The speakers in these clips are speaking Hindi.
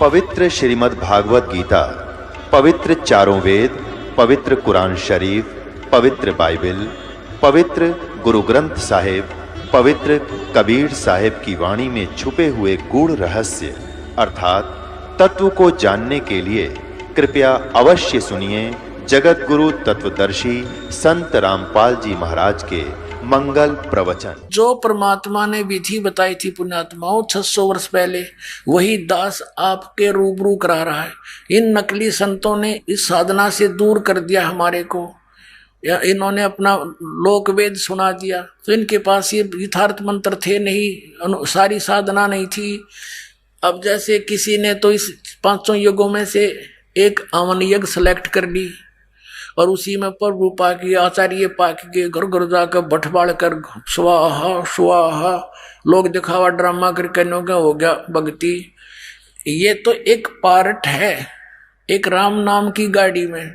पवित्र श्रीमद् भागवत गीता, पवित्र चारों वेद, पवित्र कुरान शरीफ, पवित्र बाइबल, पवित्र गुरु ग्रंथ साहिब, पवित्र कबीर साहिब की वाणी में छुपे हुए गूढ़ रहस्य अर्थात तत्व को जानने के लिए कृपया अवश्य सुनिए जगत गुरु तत्वदर्शी संत रामपाल जी महाराज के मंगल प्रवचन। जो परमात्मा ने विधि बताई थी पुण्यात्माओं 600 वर्ष पहले, वही दास आपके रूबरू करा रहा है। इन नकली संतों ने इस साधना से दूर कर दिया हमारे को, या इन्होंने अपना लोक वेद सुना दिया। तो इनके पास ये यथार्थ मंत्र थे नहीं, सारी साधना नहीं थी। अब जैसे किसी ने तो इस 500 युगों में से एक आवन यज्ञ सेलेक्ट कर ली और उसी में प्रभु पाकी आचार्य पाकी के घर घर जाकर बटवाड़ कर स्वाहा स्वाहा लोग दिखावा ड्रामा करके हो गया भक्ति। ये तो एक पार्ट है एक राम नाम की गाड़ी में,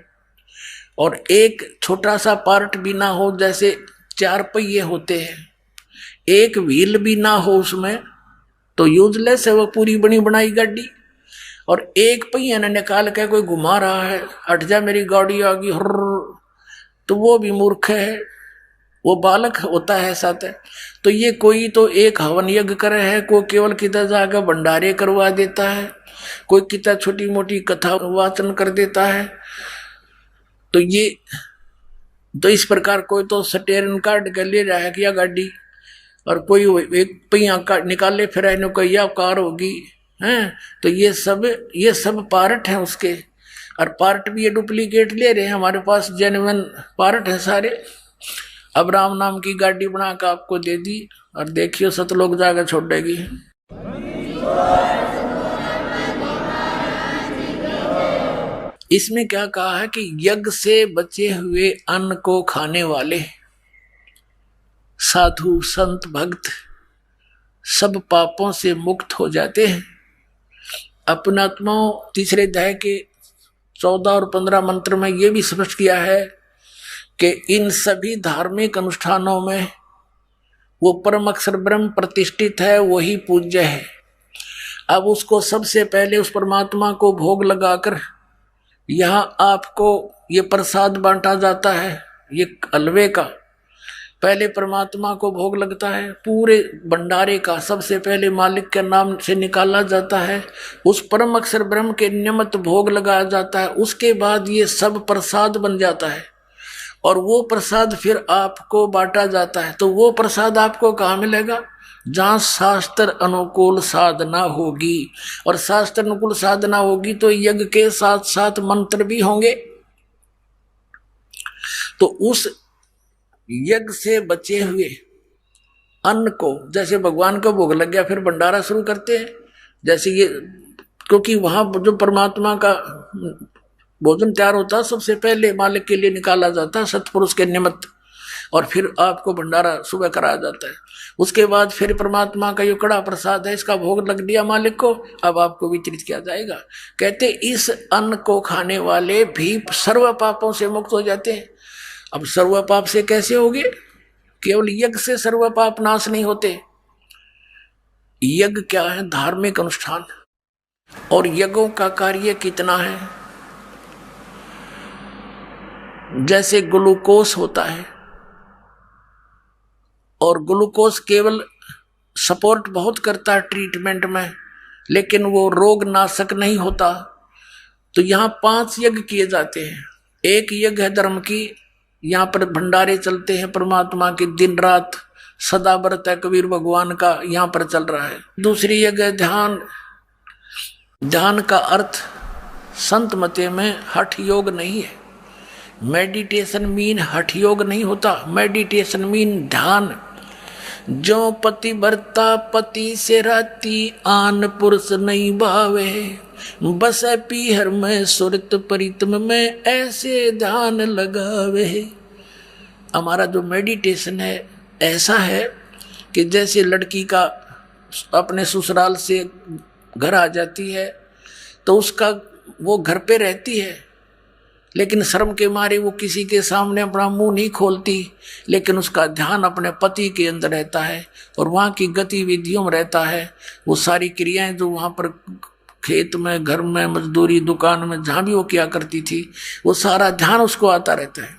और एक छोटा सा पार्ट भी ना हो, जैसे 4 पहिए होते हैं, एक व्हील भी ना हो उसमें तो यूजलेस है वो पूरी बनी बनाई गाड़ी। और एक पहिया ने निकाल के कोई घुमा रहा है, हट जा मेरी गाड़ी आ गई हर, तो वो भी मूर्ख है, वो बालक होता है साथ है। तो ये कोई तो एक हवन यज्ञ करे है, कोई केवल किधर जाकर भंडारे करवा देता है, कोई कितना छोटी मोटी कथा वाचन कर देता है। तो ये तो इस प्रकार कोई तो स्टीयरिंग काट के ले रहा है क्या गाड़ी, और कोई एक पहिया निकाले फिर इन्हों को यह कार होगी हैं। तो ये सब पार्ट हैं उसके, और पार्ट भी ये डुप्लीकेट ले रहे हैं। हमारे पास जेन्युइन पार्ट है सारे। अब राम नाम की गाड़ी बना कर आपको दे दी, और देखियो सतलोक जाकर छोड़ देगी। इसमें क्या कहा है कि यज्ञ से बचे हुए अन्न को खाने वाले साधु संत भक्त सब पापों से मुक्त हो जाते हैं। अपनात्माओं तीसरे अध्याय के 14 और 15 मंत्र में यह भी स्पष्ट किया है कि इन सभी धार्मिक अनुष्ठानों में वो परम अक्षर ब्रह्म प्रतिष्ठित है, वही पूज्य है। अब उसको सबसे पहले उस परमात्मा को भोग लगाकर यहाँ आपको ये प्रसाद बांटा जाता है, ये हलवे का पहले परमात्मा को भोग लगता है, पूरे भंडारे का सबसे पहले मालिक के नाम से निकाला जाता है, उस परम अक्षर ब्रह्म के नियमित भोग लगाया जाता है। उसके बाद ये सब प्रसाद बन जाता है, और वो प्रसाद फिर आपको बांटा जाता है। तो वो प्रसाद आपको कहाँ मिलेगा? जहाँ शास्त्र अनुकूल साधना होगी, और शास्त्र अनुकूल साधना होगी तो यज्ञ के साथ साथ मंत्र भी होंगे। तो उस यज्ञ से बचे हुए अन्न को, जैसे भगवान को भोग लग गया फिर भंडारा शुरू करते हैं, जैसे ये, क्योंकि वहां जो परमात्मा का भोजन तैयार होता है सबसे पहले मालिक के लिए निकाला जाता है सतपुरुष के निमित्त, और फिर आपको भंडारा सुबह कराया जाता है। उसके बाद फिर परमात्मा का ये कड़ा प्रसाद है, इसका भोग लग दिया मालिक को, अब आपको वितरित किया जाएगा। कहते इस अन्न को खाने वाले भी सर्व पापों से मुक्त हो जाते हैं। अब सर्व पाप से कैसे होगे? केवल यज्ञ से सर्व पाप नाश नहीं होते। यज्ञ क्या है? धार्मिक अनुष्ठान। और यज्ञों का कार्य कितना है? जैसे ग्लूकोज होता है, और ग्लूकोज केवल सपोर्ट बहुत करता है ट्रीटमेंट में, लेकिन वो रोग नाशक नहीं होता। तो यहाँ 5 यज्ञ किए जाते हैं। एक यज्ञ है धर्म की, यहाँ पर भंडारे चलते हैं परमात्मा के, दिन रात सदा व्रत है कबीर भगवान का यहाँ पर चल रहा है। दूसरी जगह ध्यान। ध्यान का अर्थ संत मते में हठ योग नहीं है। मेडिटेशन मीन हठ योग नहीं होता, मेडिटेशन मीन ध्यान। जो पति भरता पति से राती, आन पुरुष नहीं भावे, बस पीहर में सुरत परितम में ऐसे ध्यान लगावे। हमारा जो मेडिटेशन है ऐसा है कि जैसे लड़की का अपने ससुराल से घर आ जाती है तो उसका वो घर पे रहती है, लेकिन शर्म के मारे वो किसी के सामने अपना मुंह नहीं खोलती, लेकिन उसका ध्यान अपने पति के अंदर रहता है और वहाँ की गतिविधियों में रहता है। वो सारी क्रियाएं जो वहाँ पर खेत में, घर में, मजदूरी, दुकान में, जहां भी वो किया करती थी, वो सारा ध्यान उसको आता रहता है।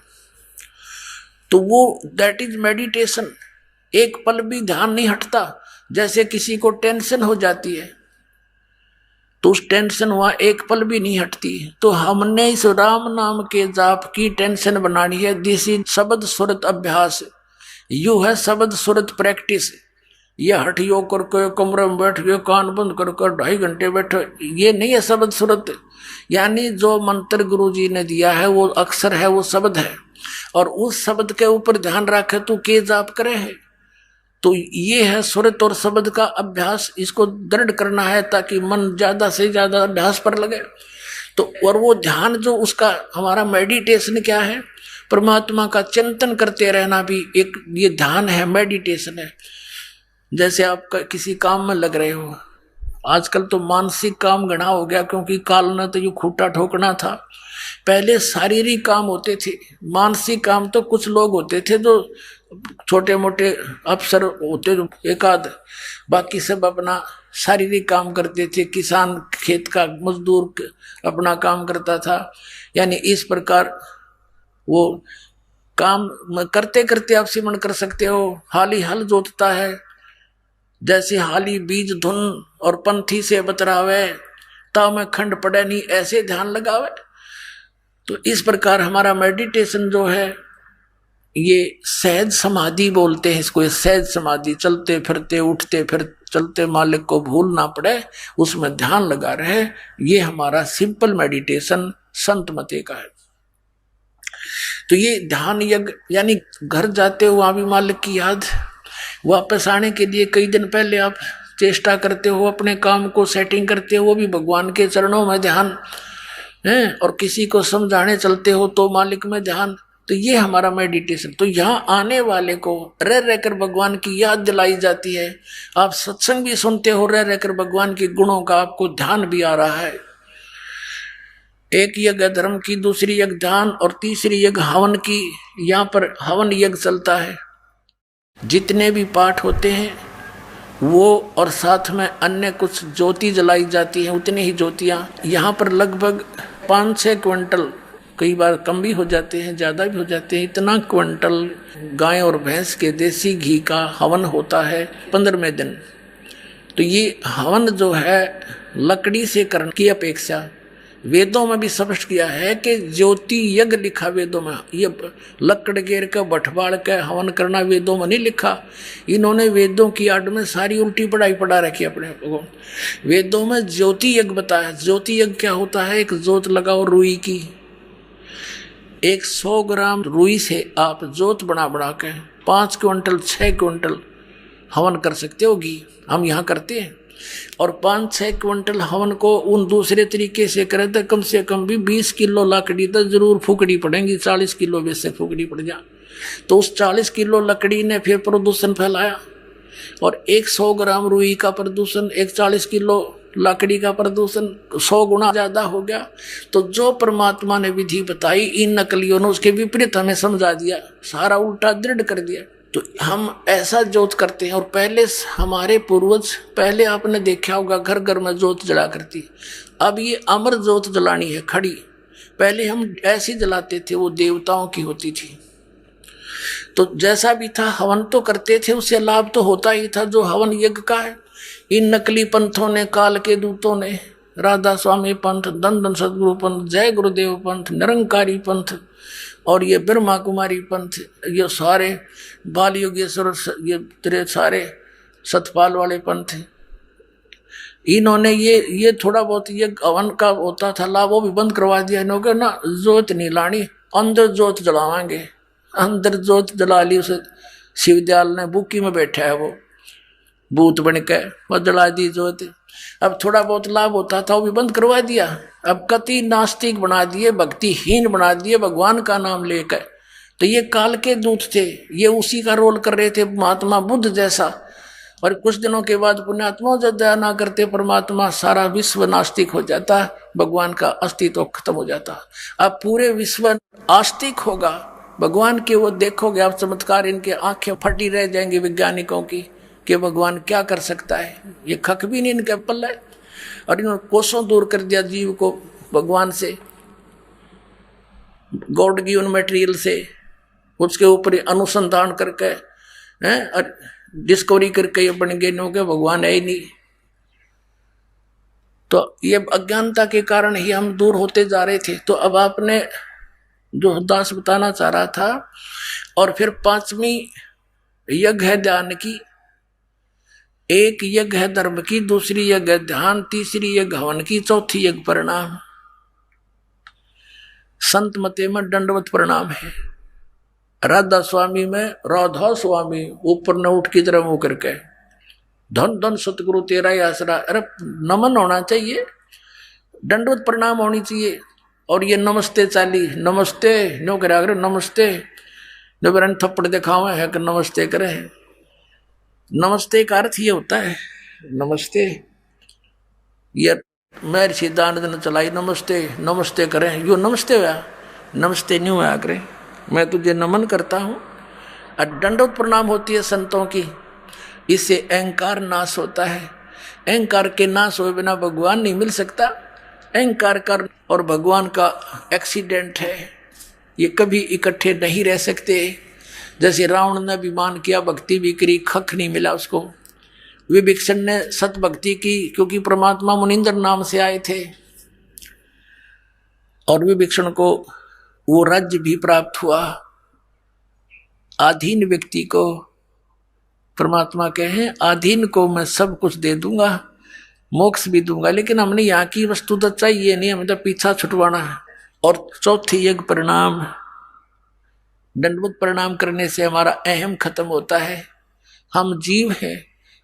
तो वो दैट इज मेडिटेशन। एक पल भी ध्यान नहीं हटता। जैसे किसी को टेंशन हो जाती है तो उस टेंशन वहां एक पल भी नहीं हटती। तो हमने इस राम नाम के जाप की टेंशन बनानी है। दिस इज शब्द सुरत अभ्यास, यू है शब्द सुरत प्रैक्टिस। ये हठ योग करके कमरे में बैठ के कान बंद करके 2.5 घंटे बैठो, ये नहीं है शब्द सुरत। यानी जो मंत्र गुरु जी ने दिया है वो अक्षर है, वो शब्द है, और उस शब्द के ऊपर ध्यान रखे तो के जाप करे है। तो ये है सुरत और शब्द का अभ्यास। इसको दृढ़ करना है ताकि मन ज्यादा से ज्यादा अभ्यास पर लगे। तो और वो ध्यान जो उसका हमारा मेडिटेशन क्या है, परमात्मा का चिंतन करते रहना भी एक ये ध्यान है, मेडिटेशन है। जैसे आप किसी काम में लग रहे हो, आजकल तो मानसिक काम घना हो गया, क्योंकि काल न तो ये खूटा ठोकना था। पहले शारीरिक काम होते थे, मानसिक काम तो कुछ लोग होते थे जो छोटे मोटे अफसर होते जो एकाध, बाकी सब अपना शारीरिक काम करते थे। किसान खेत का मजदूर अपना काम करता था। यानी इस प्रकार वो काम करते करते आप सिमरण कर सकते हो। हाली हल जोतता है, जैसे हाली बीज धुन और पंथी से बतरावे, ता में खंड पड़े नहीं, ऐसे ध्यान लगावे। तो इस प्रकार हमारा मेडिटेशन जो है ये सहज समाधि बोलते हैं इसको। सहज समाधि, चलते फिरते उठते फिर चलते मालिक को भूल ना पड़े, उसमें ध्यान लगा रहे, ये हमारा सिंपल मेडिटेशन संत मते का है। तो ये ध्यान यज्ञ, यानी घर जाते हो वहां भी मालिक की याद, वापस आने के लिए कई दिन पहले आप चेष्टा करते हो, अपने काम को सेटिंग करते हो, वो भी भगवान के चरणों में ध्यान है। और किसी को समझाने चलते हो तो मालिक में ध्यान। तो ये हमारा मेडिटेशन। तो यहाँ आने वाले को रह रहकर भगवान की याद दिलाई जाती है। आप सत्संग भी सुनते हो, रह रहकर भगवान के गुणों का आपको ध्यान भी आ रहा है। एक यज्ञ धर्म की, दूसरी यज्ञ ध्यान, और तीसरी यज्ञ हवन की। यहाँ पर हवन यज्ञ चलता है। जितने भी पाठ होते हैं वो, और साथ में अन्य कुछ ज्योति जलाई जाती है, उतनी ही ज्योतियाँ। यहाँ पर लगभग 5-6 क्विंटल, कई बार कम भी हो जाते हैं, ज़्यादा भी हो जाते हैं, इतना क्विंटल गाय और भैंस के देसी घी का हवन होता है 15वें दिन। तो ये हवन जो है लकड़ी से करने की अपेक्षा वेदों में भी स्पष्ट किया है कि ज्योति यज्ञ लिखा वेदों में। ये लकड़ गेर के बठबाड़ के हवन करना वेदों में नहीं लिखा। इन्होंने वेदों की आड़ में सारी उल्टी पढ़ाई पढ़ा रखी अपने को। वेदों में ज्योति यज्ञ बताया। ज्योति यज्ञ क्या होता है, एक जोत लगाओ रुई की, 100 ग्राम रुई से आप जोत बना के 5 क्विंटल 6 क्विंटल हवन कर सकते हो घी। हम यहाँ करते हैं। और 5-6 क्विंटल हवन को उन दूसरे तरीके से करें तो कम से कम भी 20 किलो लकड़ी तो जरूर फूकनी पड़ेगी। 40 किलो वैसे फूकनी पड़ जा। तो उस 40 किलो लकड़ी ने फिर प्रदूषण फैलाया, और 100 ग्राम रुई का प्रदूषण, 140 किलो लकड़ी का प्रदूषण 100 गुना ज्यादा हो गया। तो जो परमात्मा ने विधि बताई, इन नकलियों ने उसके विपरीत हमें समझा दिया, सारा उल्टा दृढ़ कर दिया। तो हम ऐसा जोत करते हैं। और पहले हमारे पूर्वज, पहले आपने देखा होगा घर घर में जोत जला करती। अब ये अमर जोत जलानी है खड़ी। पहले हम ऐसी जलाते थे, वो देवताओं की होती थी। तो जैसा भी था हवन तो करते थे, उससे लाभ तो होता ही था जो हवन यज्ञ का है। इन नकली पंथों ने, काल के दूतों ने, राधा स्वामी पंथ, दंदन सदगुरु पंथ, जय गुरुदेव पंथ, निरंकारी पंथ, और ये ब्रह्मा कुमारी पंथ, ये सारे बाल योगेश्वर, ये तेरे सारे सतपाल वाले पंथ, इन्होंने ये थोड़ा बहुत ये हवन का होता था लाभ, वो भी बंद करवा दिया इन्होंने ना। जोत नहीं लानी, अंदर जोत जलावाएंगे। अंदर जोत जला ली, उसे शिवदयाल ने बुकी में बैठा है वो भूत बन के, वो जला दी जोत। अब थोड़ा बहुत लाभ होता था, वो भी बंद करवा दिया। अब कति नास्तिक बना दिए, भक्तिहीन बना दिए भगवान का नाम लेकर। तो ये काल के दूत थे, ये उसी का रोल कर रहे थे, महात्मा बुद्ध जैसा। और कुछ दिनों के बाद पुण्यात्मा जब दया ना करते, परमात्मा सारा विश्व नास्तिक हो जाता, भगवान का अस्तित्व खत्म हो जाता। अब पूरे विश्व आस्तिक होगा भगवान के। वो देखोगे आप चमत्कार, इनके आंखें फटी रह जाएंगी वैज्ञानिकों की कि भगवान क्या कर सकता है, ये खक भी नहीं इनके पल्ले। और इन्होंने कोसों दूर कर दिया जीव को भगवान से, गॉड गिवन मटेरियल से, उसके ऊपर अनुसंधान करके हैं और डिस्कवरी करके ये बन गए नो के भगवान है ही नहीं। तो ये अज्ञानता के कारण ही हम दूर होते जा रहे थे। तो अब आपने जो दास बताना चाह रहा था, और फिर पांचवी यज्ञ है ध्यान की, एक यज्ञ है धर्म की, दूसरी यज्ञ है ध्यान, तीसरी यज्ञ हवन की, चौथी यज्ञ प्रणाम। संत मते में दंडवत प्रणाम है, राधा स्वामी में राधा स्वामी ऊपर न उठ की तरह मुंह करके धन धन सतगुरु तेरा ही आसरा। अरे नमन होना चाहिए, दंडवत प्रणाम होनी चाहिए। और ये नमस्ते चाली, नमस्ते नो करा करे, नमस्ते नो बरन थप्पड़ दिखावे है कि नमस्ते करे। नमस्ते का अर्थ ये होता है, नमस्ते ये महर्षि दानद ने चलाई, नमस्ते नमस्ते करें, यो नमस्ते हुआ, नमस्ते नहीं हुआ करें, मैं तुझे नमन करता हूँ। और दंडवत प्रणाम होती है संतों की, इससे अहंकार नाश होता है। अहंकार के नाश हुए बिना भगवान नहीं मिल सकता। अहंकार का और भगवान का एक्सीडेंट है, ये कभी इकट्ठे नहीं रह सकते। जैसे रावण ने अभिमान किया, भक्ति भी करी, खख नहीं मिला उसको। विभीषण ने सत भक्ति की क्योंकि परमात्मा मुनिंद्र नाम से आए थे, और विभीषण को वो राज्य भी प्राप्त हुआ। आधीन व्यक्ति को परमात्मा कहे, आधीन को मैं सब कुछ दे दूंगा, मोक्ष भी दूंगा, लेकिन हमने यहाँ की वस्तु तो चाहिए नहीं, हमें तो पीछा छुटवाना है। और चौथी यज्ञ प्रणाम, दंडवत प्रणाम करने से हमारा अहम खत्म होता है। हम जीव हैं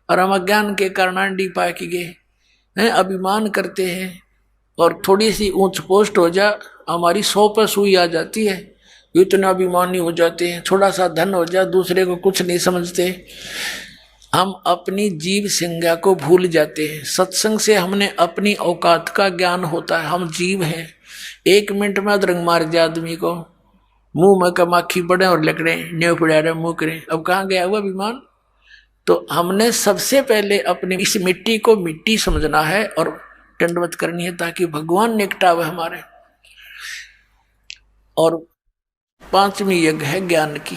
और हम अज्ञान के कारण अंडी पा के गए हैं, अभिमान करते हैं, और थोड़ी सी ऊंच पोस्ट हो जा हमारी 100 पर सुई आ जाती है, इतना अभिमानी हो जाते हैं। थोड़ा सा धन हो जाए दूसरे को कुछ नहीं समझते, हम अपनी जीव संज्ञा को भूल जाते हैं। सत्संग से हमने अपनी औकात का ज्ञान होता है, हम जीव हैं। 1 मिनट में अदरंग मार दिया आदमी को, मुंह में कमाखी पड़े और लकड़े न्यू पड़ा रहे मुंह करें, अब कहाँ गया हुआ अभिमान। तो हमने सबसे पहले अपनी इस मिट्टी को मिट्टी समझना है और दंडवत करनी है, ताकि भगवान निकटावे हमारे। और पांचवी यज्ञ है ज्ञान की,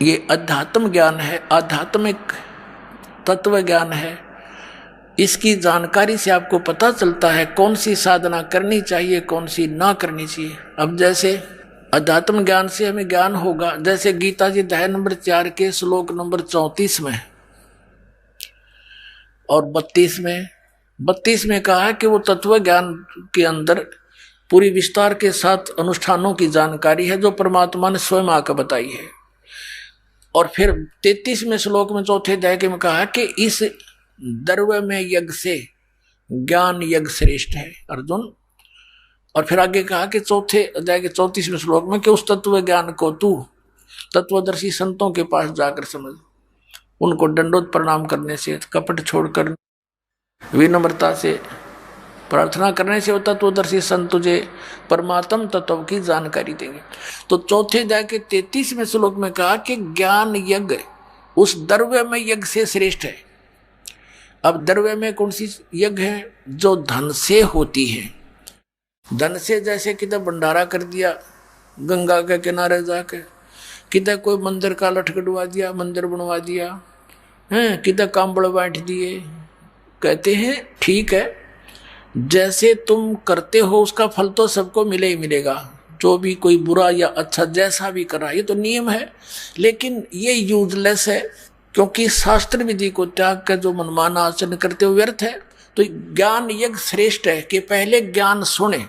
ये अध्यात्म ज्ञान है, आध्यात्मिक तत्व ज्ञान है। इसकी जानकारी से आपको पता चलता है कौन सी साधना करनी चाहिए, कौन सी ना करनी चाहिए। अब जैसे अध्यात्म ज्ञान से हमें ज्ञान होगा, जैसे गीता जी अध्याय नंबर 4 के श्लोक नंबर 34 में और 32 में कहा है कि वो तत्व ज्ञान के अंदर पूरी विस्तार के साथ अनुष्ठानों की जानकारी है जो परमात्मा ने स्वयं आकर बताई है। और फिर 33वें श्लोक में चौथे अध्याय के में कहा कि इस द्रव्य में यज्ञ से ज्ञान यज्ञ श्रेष्ठ है अर्जुन। और फिर आगे कहा कि चौथे अध्याय के 34वें श्लोक में कि उस तत्व ज्ञान को तू तत्वदर्शी संतों के पास जाकर समझ, उनको दंडोत प्रणाम करने से, कपट छोड़कर विनम्रता से प्रार्थना करने से वो तत्वदर्शी संत तुझे परमात्म तत्व की जानकारी देंगे। तो चौथे अध्याय के 33वें श्लोक में कहा कि ज्ञान यज्ञ उस द्रव्य में यज्ञ से श्रेष्ठ है। अब द्रव्य में कौन सी यज्ञ है? जो धन से होती है। धन से जैसे किधर भंडारा कर दिया गंगा के किनारे जाके, किधर कोई मंदिर का लटकटवा दिया, मंदिर बनवा दिया है, किधर कांबड़ बांट दिए। कहते हैं ठीक है, जैसे तुम करते हो उसका फल तो सबको मिले ही मिलेगा, जो भी कोई बुरा या अच्छा जैसा भी कर रहा है, ये तो नियम है। लेकिन ये यूजलेस है, क्योंकि शास्त्र विधि को त्याग कर जो मनमाना आचरण करते हुए व्यर्थ है। तो ज्ञान यज्ञ श्रेष्ठ है कि पहले ज्ञान सुने।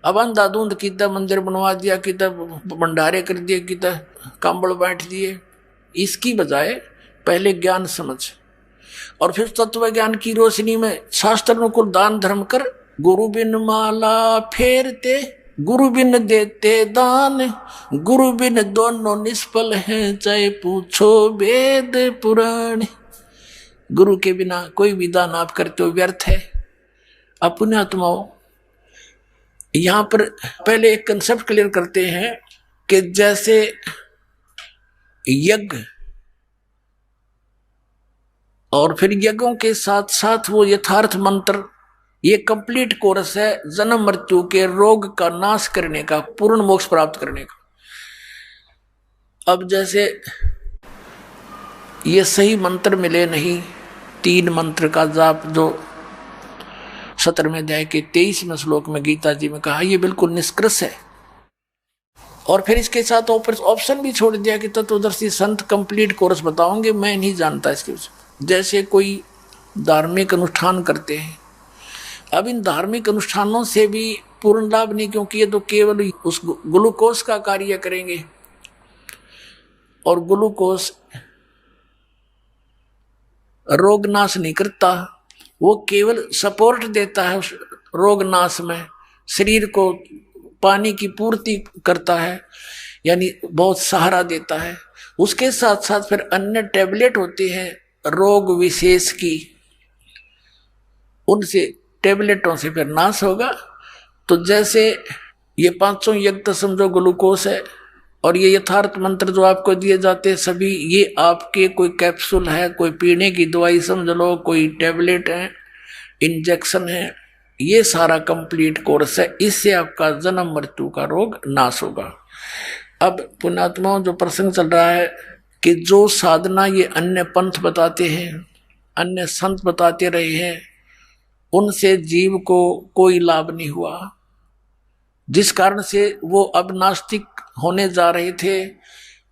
अब अंधाधुंध किधर मंदिर बनवा दिया, किधर भंडारे कर दिए, किधर कांबड़ बांट दिए, इसकी बजाय पहले ज्ञान समझ और फिर तत्व ज्ञान की रोशनी में शास्त्रों को दान धर्म कर। गुरु बिन माला फेरते, गुरु बिन देते दान, गुरु बिन दोनों निष्फल हैं, चाहे पूछो वेद पुराण। गुरु के बिना कोई भी दान आप करते हो व्यर्थ है। अपने आत्माओं, यहां पर पहले एक कंसेप्ट क्लियर करते हैं कि जैसे यज्ञ और फिर यज्ञों के साथ साथ वो यथार्थ मंत्र, ये कंप्लीट कोर्स है जन्म मृत्यु के रोग का नाश करने का, पूर्ण मोक्ष प्राप्त करने का। अब जैसे ये सही मंत्र मिले नहीं, 3 मंत्र का जाप जो 17वें अध्याय के 23वें श्लोक में गीता जी में कहा, ये बिल्कुल निष्कृष है। और फिर इसके साथ ऑप्शन भी छोड़ दिया कि तत्वदर्शी संत कंप्लीट कोर्स बताओगे, मैं नहीं जानता इसके विषय। जैसे कोई धार्मिक अनुष्ठान करते हैं, अब इन धार्मिक अनुष्ठानों से भी पूर्ण लाभ नहीं, क्योंकि ये तो केवल उस ग्लूकोज का कार्य करेंगे, और ग्लूकोज रोग नाश नहीं करता, वो केवल सपोर्ट देता है उस रोग नाश में, शरीर को पानी की पूर्ति करता है, यानी बहुत सहारा देता है। उसके साथ साथ फिर अन्य टैबलेट होती हैं रोग विशेष की, उनसे टैबलेटों से फिर नाश होगा। तो जैसे ये 500 यज्ञ तो समझो ग्लूकोज है, और ये यथार्थ मंत्र जो आपको दिए जाते हैं सभी, ये आपके कोई कैप्सूल है, कोई पीने की दवाई समझ लो, कोई टैबलेट है, इंजेक्शन है, ये सारा कंप्लीट कोर्स है। इससे आपका जन्म मृत्यु का रोग नाश होगा। अब पुण्यात्माओं, जो प्रसंग चल रहा है कि जो साधना ये अन्य पंथ बताते हैं, अन्य संत बताते रहे हैं, उनसे जीव को कोई लाभ नहीं हुआ, जिस कारण से वो अब नास्तिक होने जा रहे थे।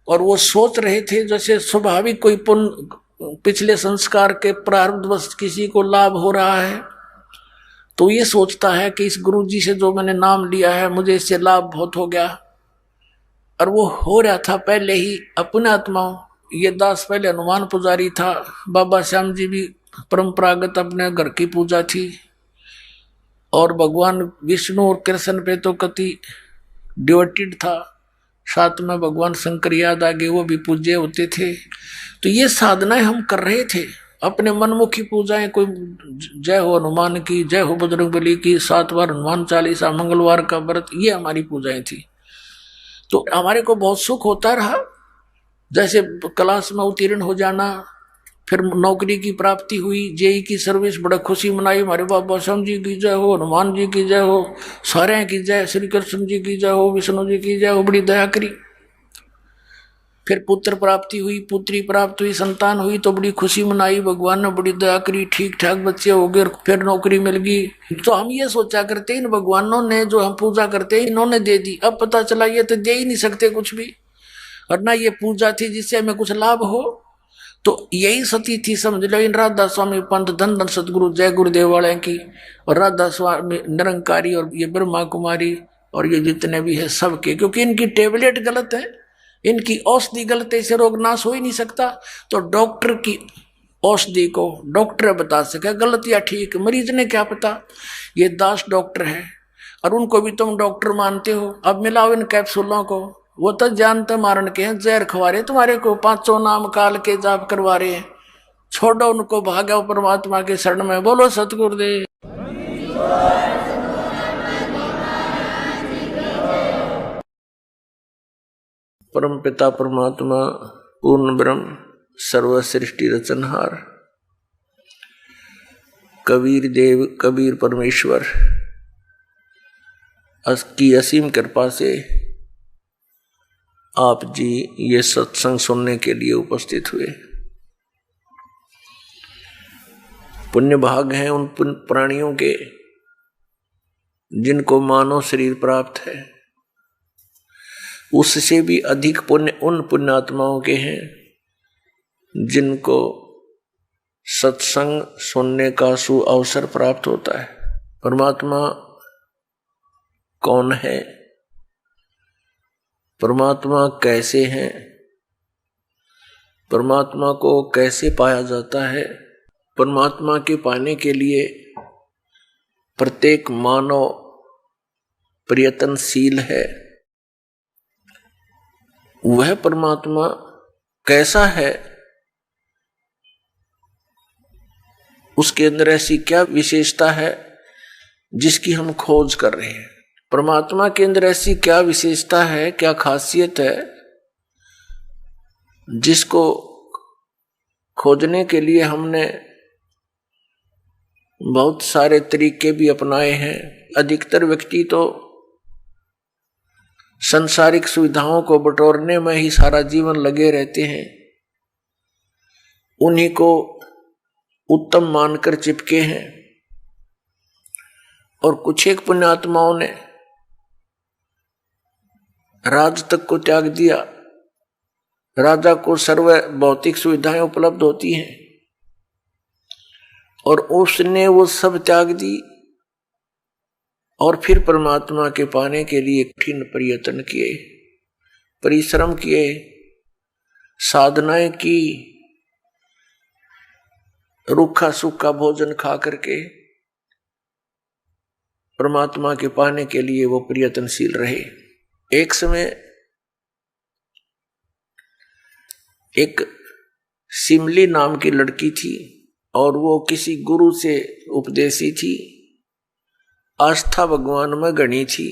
और वो सोच रहे थे जैसे स्वाभाविक कोई पुण्य पिछले संस्कार के प्रारब्धवश किसी को लाभ हो रहा है, तो ये सोचता है कि इस गुरु जी से जो मैंने नाम लिया है मुझे इससे लाभ बहुत हो गया, और वो हो रहा था पहले ही। अपने आत्माओं, ये दास पहले हनुमान पुजारी था, बाबा श्याम जी भी परंपरागत अपने घर की पूजा थी, और भगवान विष्णु और कृष्ण पे तो कति डिवोटेड था, साथ में भगवान शंकर याद आगे, वो भी पूज्य होते थे। तो ये साधनाएं हम कर रहे थे, अपने मनमुखी पूजाएं, कोई जय हो हनुमान की, जय हो बजरंगबली की, 7 बार हनुमान चालीसा, मंगलवार का व्रत, ये हमारी पूजाएं थी। तो हमारे को बहुत सुख होता रहा, जैसे क्लास में उत्तीर्ण हो जाना, फिर नौकरी की प्राप्ति हुई, जेई की सर्विस, बड़ा खुशी मनाई, हमारे बाबा श्याम जी की जय हो, हनुमान जी की जय हो, सारे की जय, श्री कृष्ण जी की जय हो, विष्णु जी की जय हो, बड़ी दया करी। फिर पुत्र प्राप्ति हुई, पुत्री प्राप्त हुई, संतान हुई, तो बड़ी खुशी मनाई, भगवान ने बड़ी दया करी, ठीक ठाक बच्चे हो गए, फिर नौकरी मिल गई। तो हम ये सोचा करते इन भगवानों ने जो हम पूजा करते हैं इन्होंने दे दी, अब पता चला ये तो दे ही नहीं सकते कुछ भी, और ना ये पूजा थी जिससे हमें कुछ लाभ हो। तो यही सती थी, समझ लो, इन राधा स्वामी पंत, धन धन सतगुरु जय गुरुदेव वाले की, और राधा स्वामी निरंकारी, और ये ब्रह्मा कुमारी, और ये जितने भी है सबके, क्योंकि इनकी टेबलेट गलत है, इनकी औषधि गलत है, इसे रोग नाश हो ही नहीं सकता। तो डॉक्टर की औषधि को डॉक्टर बता सके गलत या ठीक, मरीज ने क्या पता। ये दास डॉक्टर है, और उनको भी तुम डॉक्टर मानते हो। अब मिलाओ इन कैप्सूलों को, वो तो जानते मारन के हैं, जहर खवा रहे तुम्हारे को, 500 नाम काल के जाप करवा रहे हैं। छोड़ो उनको, भागो परमात्मा के शरण में। बोलो सतगुरुदेव। परम पिता परमात्मा पूर्ण ब्रह्म सर्व सृष्टि रचनहार कबीर देव कबीर परमेश्वर की असीम कृपा से आप जी ये सत्संग सुनने के लिए उपस्थित हुए। पुण्य भाग हैं उन प्राणियों के जिनको मानव शरीर प्राप्त है, उससे भी अधिक पुण्य उन पुण्यात्माओं के हैं जिनको सत्संग सुनने का सुअवसर प्राप्त होता है। परमात्मा कौन है, परमात्मा कैसे हैं, परमात्मा को कैसे पाया जाता है, परमात्मा के पाने के लिए प्रत्येक मानव प्रयत्नशील है। वह परमात्मा कैसा है, उसके अंदर ऐसी क्या विशेषता है जिसकी हम खोज कर रहे हैं। परमात्मा के अंदर ऐसी क्या विशेषता है, क्या खासियत है जिसको खोजने के लिए हमने बहुत सारे तरीके भी अपनाए हैं। अधिकतर व्यक्ति तो संसारिक सुविधाओं को बटोरने में ही सारा जीवन लगे रहते हैं, उन्हीं को उत्तम मानकर चिपके हैं। और कुछ एक पुण्यात्माओं ने राज तक को त्याग दिया। राजा को सर्व भौतिक सुविधाएं उपलब्ध होती हैं और उसने वो सब त्याग दी और फिर परमात्मा के पाने के लिए कठिन प्रयत्न किए, परिश्रम किए, साधनाएं की, रूखा सूखा भोजन खा करके परमात्मा के पाने के लिए वो प्रयत्नशील रहे। एक समय एक सिमली नाम की लड़की थी और वो किसी गुरु से उपदेशी थी, आस्था भगवान में गणी थी।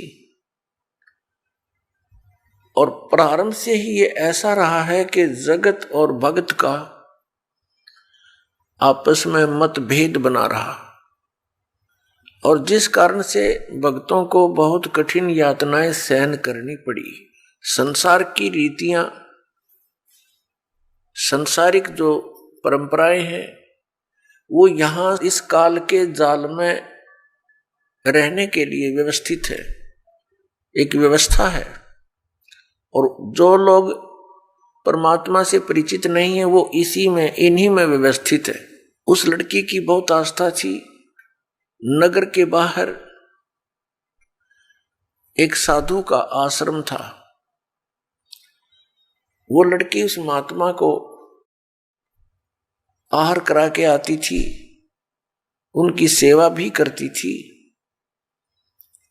और प्रारंभ से ही ये ऐसा रहा है कि जगत और भगत का आपस में मतभेद बना रहा और जिस कारण से भक्तों को बहुत कठिन यातनाएं सहन करनी पड़ी। संसार की रीतियां, संसारिक जो परंपराएं हैं वो यहां इस काल के जाल में रहने के लिए व्यवस्थित है, एक व्यवस्था है। और जो लोग परमात्मा से परिचित नहीं है वो इसी में, इन्हीं में व्यवस्थित है। उस लड़की की बहुत आस्था थी। नगर के बाहर एक साधु का आश्रम था। वो लड़की उस महात्मा को आहार करा के आती थी, उनकी सेवा भी करती थी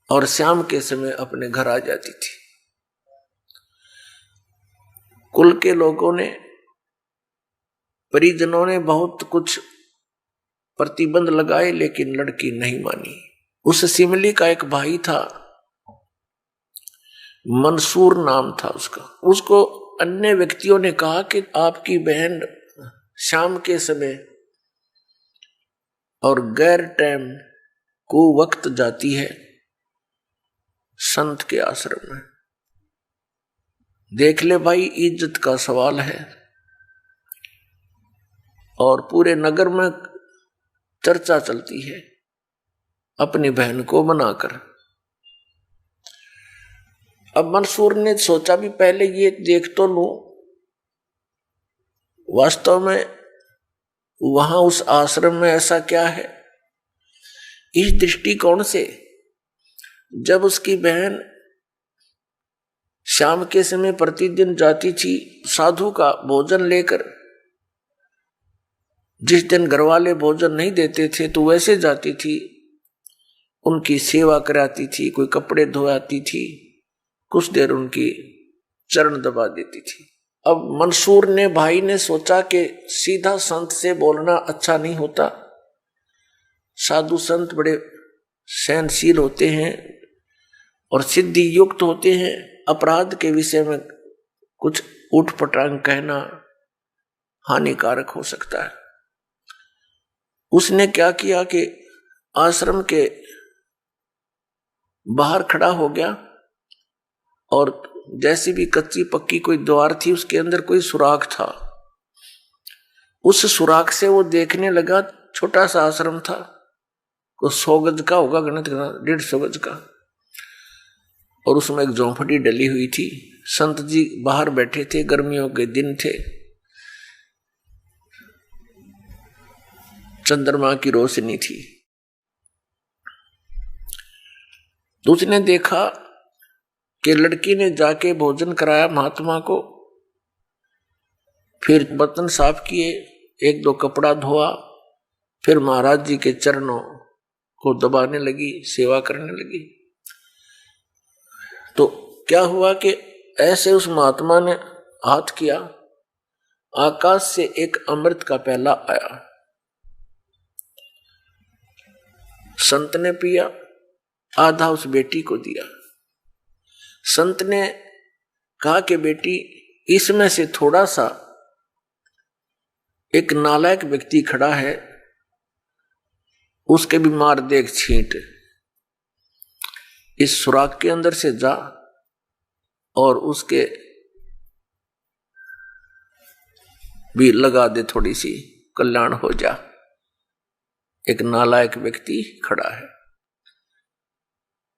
और शाम के समय अपने घर आ जाती थी। कुल के लोगों ने, परिजनों ने बहुत कुछ प्रतिबंध लगाए लेकिन लड़की नहीं मानी। उस सिमली का एक भाई था, मंसूर नाम था उसका। उसको अन्य व्यक्तियों ने कहा कि आपकी बहन शाम के समय और गैर टाइम को वक्त जाती है संत के आश्रम में। देख ले भाई, इज्जत का सवाल है और पूरे नगर में चर्चा चलती है अपनी बहन को मनाकर। अब मंसूर ने सोचा भी पहले ये देख तो लूं वास्तव में वहां उस आश्रम में ऐसा क्या है। इस दृष्टिकोण से जब उसकी बहन शाम के समय प्रतिदिन जाती थी साधु का भोजन लेकर, जिस दिन घरवाले भोजन नहीं देते थे तो वैसे जाती थी, उनकी सेवा कराती थी, कोई कपड़े धोआती थी, कुछ देर उनकी चरण दबा देती थी। अब मंसूर ने, भाई ने सोचा कि सीधा संत से बोलना अच्छा नहीं होता। साधु संत बड़े सहनशील होते हैं और सिद्धि युक्त होते हैं। अपराध के विषय में कुछ उठपटांग कहना हानिकारक हो सकता है। उसने क्या किया कि आश्रम के बाहर खड़ा हो गया और जैसी भी कच्ची पक्की कोई द्वार थी उसके अंदर कोई सुराख था। उस सुराख से वो देखने लगा, छोटा सा आश्रम था, को 100 गज का होगा, गणित करना 150 गज का, और उसमें एक झोंपड़ी डली हुई थी। संत जी बाहर बैठे थे, गर्मियों के दिन थे, चंद्रमा की रोशनी थी। तो उसने देखा कि लड़की ने जाके भोजन कराया महात्मा को, फिर बर्तन साफ किए, 1-2 कपड़ा धोआ, फिर महाराज जी के चरणों को दबाने लगी, सेवा करने लगी। तो क्या हुआ कि ऐसे उस महात्मा ने हाथ किया, आकाश से एक अमृत का प्याला आया। संत ने पिया, आधा उस बेटी को दिया। संत ने कहा कि बेटी, इसमें से थोड़ा सा एक नालायक व्यक्ति खड़ा है, उसके भी मार दे एक छींट, इस सुराख के अंदर से जा और उसके भी लगा दे, थोड़ी सी कल्याण हो जा। एक नालायक व्यक्ति खड़ा है।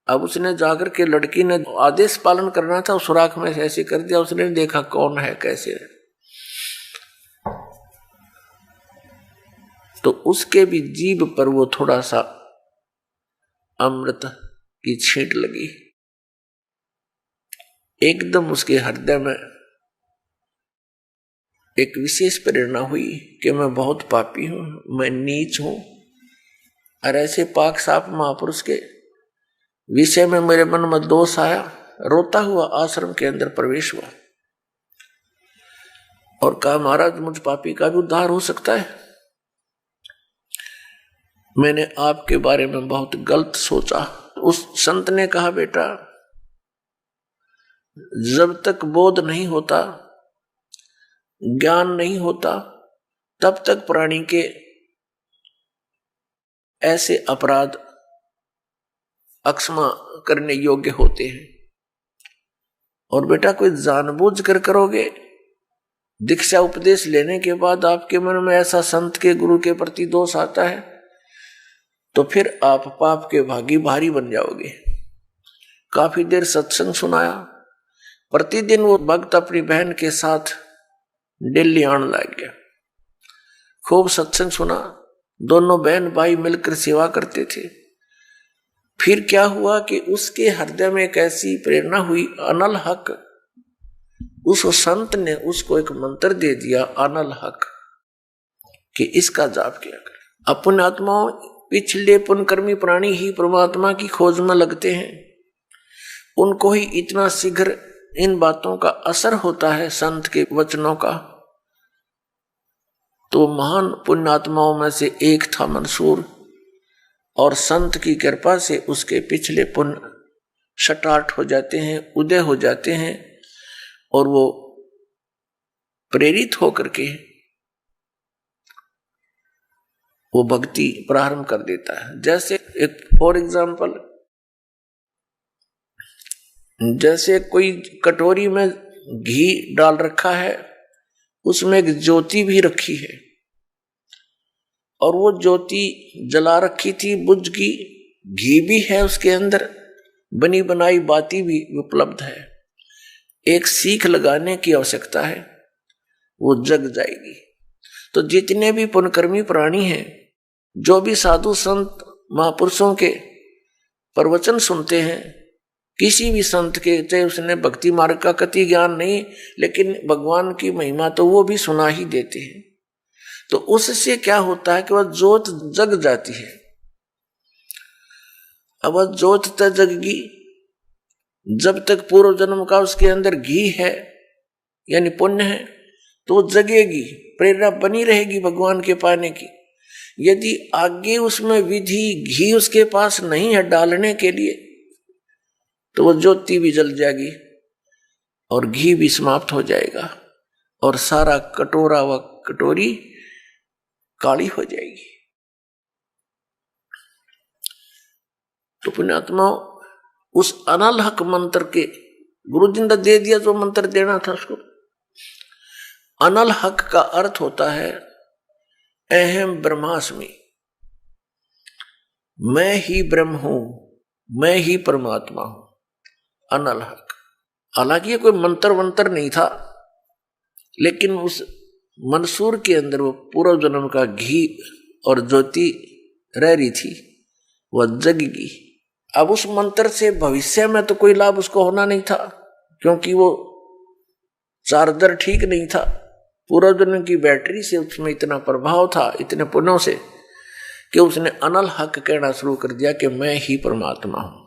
अब उसने जाकर के, लड़की ने आदेश पालन करना था, उस सुराख में से ऐसे कर दिया। उसने देखा कौन है कैसे है, तो उसके भी जीभ पर वो थोड़ा सा अमृत की छींट लगी। एकदम उसके हृदय में एक विशेष प्रेरणा हुई कि मैं बहुत पापी हूं, मैं नीच हूं, और ऐसे पाक साफ महापुरुष के विषय में मेरे मन में दोष आया। रोता हुआ आश्रम के अंदर प्रवेश हुआ और कहा, महाराज मुझ पापी का भी उद्धार हो सकता है। मैंने आपके बारे में बहुत गलत सोचा। उस संत ने कहा, बेटा जब तक बोध नहीं होता, ज्ञान नहीं होता, तब तक प्राणी के ऐसे अपराध अक्षमा करने योग्य होते हैं। और बेटा कोई जानबूझ कर करोगे, दीक्षा उपदेश लेने के बाद आपके मन में ऐसा संत के गुरु के प्रति दोष आता है, तो फिर आप पाप के भागी भारी बन जाओगे। काफी देर सत्संग सुनाया। प्रतिदिन वो भक्त अपनी बहन के साथ दिल्ली आने लग गया। खूब सत्संग सुना, दोनों बहन भाई मिलकर सेवा करते थे। फिर क्या हुआ कि उसके हृदय में एक ऐसी प्रेरणा हुई, अनल हक। उस संत ने उसको एक मंत्र दे दिया, अनल हक, कि इसका जाप किया कर। अपन आत्माओं, पिछले पुण्यकर्मी प्राणी ही परमात्मा की खोज में लगते हैं। उनको ही इतना शीघ्र इन बातों का असर होता है, संत के वचनों का। तो महान पुण्यात्माओं में से एक था मंसूर, और संत की कृपा से उसके पिछले पुण्य शटाट हो जाते हैं, उदय हो जाते हैं, और वो प्रेरित होकर के वो भक्ति प्रारंभ कर देता है। जैसे एक फॉर एग्जाम्पल, जैसे कोई कटोरी में घी डाल रखा है, उसमें एक ज्योति भी रखी है, और वो ज्योति जला रखी थी, बुझ गई, घी भी है उसके अंदर, बनी बनाई बाती भी उपलब्ध है। एक सीख लगाने की आवश्यकता है, वो जग जाएगी। तो जितने भी पुण्यकर्मी प्राणी हैं, जो भी साधु संत महापुरुषों के प्रवचन सुनते हैं, किसी भी संत के, चाहे उसने भक्ति मार्ग का कति ज्ञान नहीं, लेकिन भगवान की महिमा तो वो भी सुना ही देते हैं। तो उससे क्या होता है कि वह ज्योत जग जाती है। अब वह ज्योत तक जगगी, जब तक पूर्व जन्म का उसके अंदर घी है, यानी पुण्य है, तो वो जगेगी, प्रेरणा बनी रहेगी भगवान के पाने की। यदि आगे उसमें विधि घी उसके पास नहीं है डालने के लिए, तो वो ज्योति भी जल जाएगी और घी भी समाप्त हो जाएगा, और सारा कटोरा व कटोरी काली हो जाएगी। तो पुण्यात्मा, उस अनल हक मंत्र के गुरु जी ने दे दिया, जो मंत्र देना था उसको। अनल हक का अर्थ होता है अहम ब्रह्मास्मि, मैं ही ब्रह्म हूं, मैं ही परमात्मा हूं। अनल हक, हालांकि ये कोई मंत्र वंत्र नहीं था, लेकिन उस मंसूर के अंदर वो पूर्व जन्म का घी और ज्योति रह रही थी, वह जगेगी। अब उस मंत्र से भविष्य में तो कोई लाभ उसको होना नहीं था, क्योंकि वो चार्जर ठीक नहीं था। पूर्व जन्म की बैटरी से उसमें इतना प्रभाव था, इतने पुण्यों से, कि उसने अनल हक कहना शुरू कर दिया कि मैं ही परमात्मा हूं।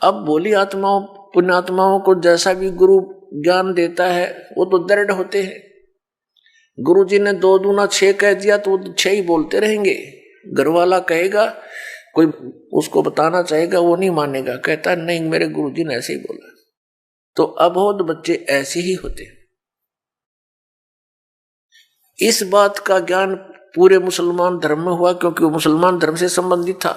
अब बोली आत्माओं, पुण्यात्माओं को जैसा भी गुरु ज्ञान देता है, वो तो दृढ़ होते हैं। गुरु जी ने 2 दूना 6 कह दिया, तो वो 6 ही बोलते रहेंगे। घर वाला कहेगा, कोई उसको बताना चाहेगा, वो नहीं मानेगा, कहता नहीं मेरे गुरु जी ने ऐसे ही बोला। तो अबोध बच्चे ऐसे ही होते। इस बात का ज्ञान पूरे मुसलमान धर्म में हुआ, क्योंकि वो मुसलमान धर्म से संबंधित था।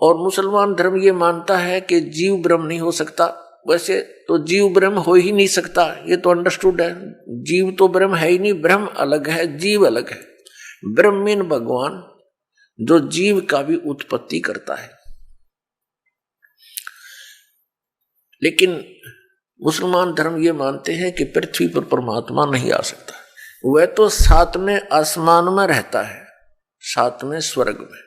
और मुसलमान धर्म ये मानता है कि जीव ब्रह्म नहीं हो सकता। वैसे तो जीव ब्रह्म हो ही नहीं सकता, ये तो अंडरस्टूड है। जीव तो ब्रह्म है ही नहीं, ब्रह्म अलग है, जीव अलग है। ब्रह्म मीन भगवान, जो जीव का भी उत्पत्ति करता है। लेकिन मुसलमान धर्म ये मानते हैं कि पृथ्वी पर परमात्मा नहीं आ सकता। वह तो सातवें आसमान में रहता है, सातवें स्वर्ग में।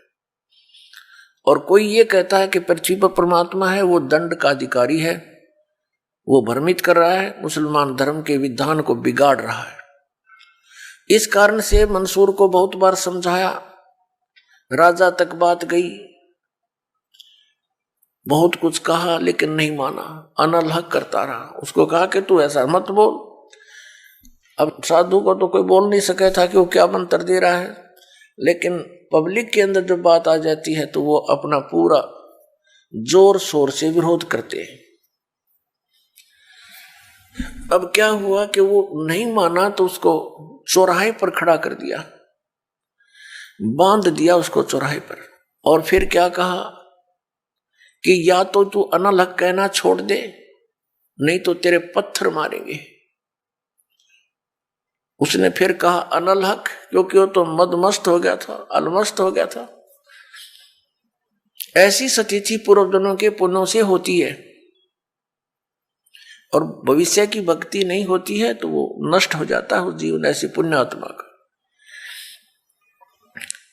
और कोई ये कहता है कि पृथ्वी पर परमात्मा है, वो दंड का अधिकारी है, वो भ्रमित कर रहा है, मुसलमान धर्म के विधान को बिगाड़ रहा है। इस कारण से मंसूर को बहुत बार समझाया, राजा तक बात गई, बहुत कुछ कहा, लेकिन नहीं माना, अनलहक करता रहा। उसको कहा कि तू ऐसा मत बोल। अब साधु को तो कोई बोल नहीं सके था कि वो क्या मंत्र दे रहा है, लेकिन पब्लिक के अंदर जब बात आ जाती है तो वो अपना पूरा जोर शोर से विरोध करते हैं। अब क्या हुआ कि वो नहीं माना तो उसको चौराहे पर खड़ा कर दिया, बांध दिया उसको चौराहे पर। और फिर क्या कहा कि या तो तू अनलहक कहना छोड़ दे, नहीं तो तेरे पत्थर मारेंगे। उसने फिर कहा अनलहक, क्योंकि वो तो मदमस्त हो गया था, अलमस्त हो गया था। ऐसी स्थिति पूर्व जन्मों के पुण्यों से होती है, और भविष्य की भक्ति नहीं होती है तो वो नष्ट हो जाता है उस जीवन ऐसी पुण्यात्मा का।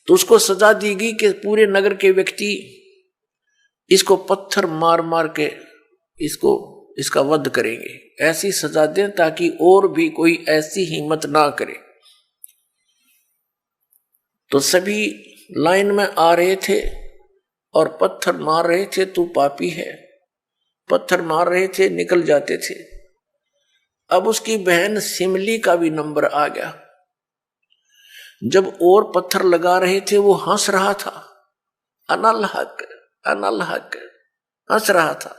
तो उसको सजा दी गई कि पूरे नगर के व्यक्ति इसको पत्थर मार मार के इसका वध करेंगे। ऐसी सजा दें ताकि और भी कोई ऐसी हिम्मत ना करे। तो सभी लाइन में आ रहे थे और पत्थर मार रहे थे, तू पापी है, पत्थर मार रहे थे, निकल जाते थे। अब उसकी बहन सिमली का भी नंबर आ गया। जब और पत्थर लगा रहे थे वो हंस रहा था, अनलहक अनलहक हंस रहा था।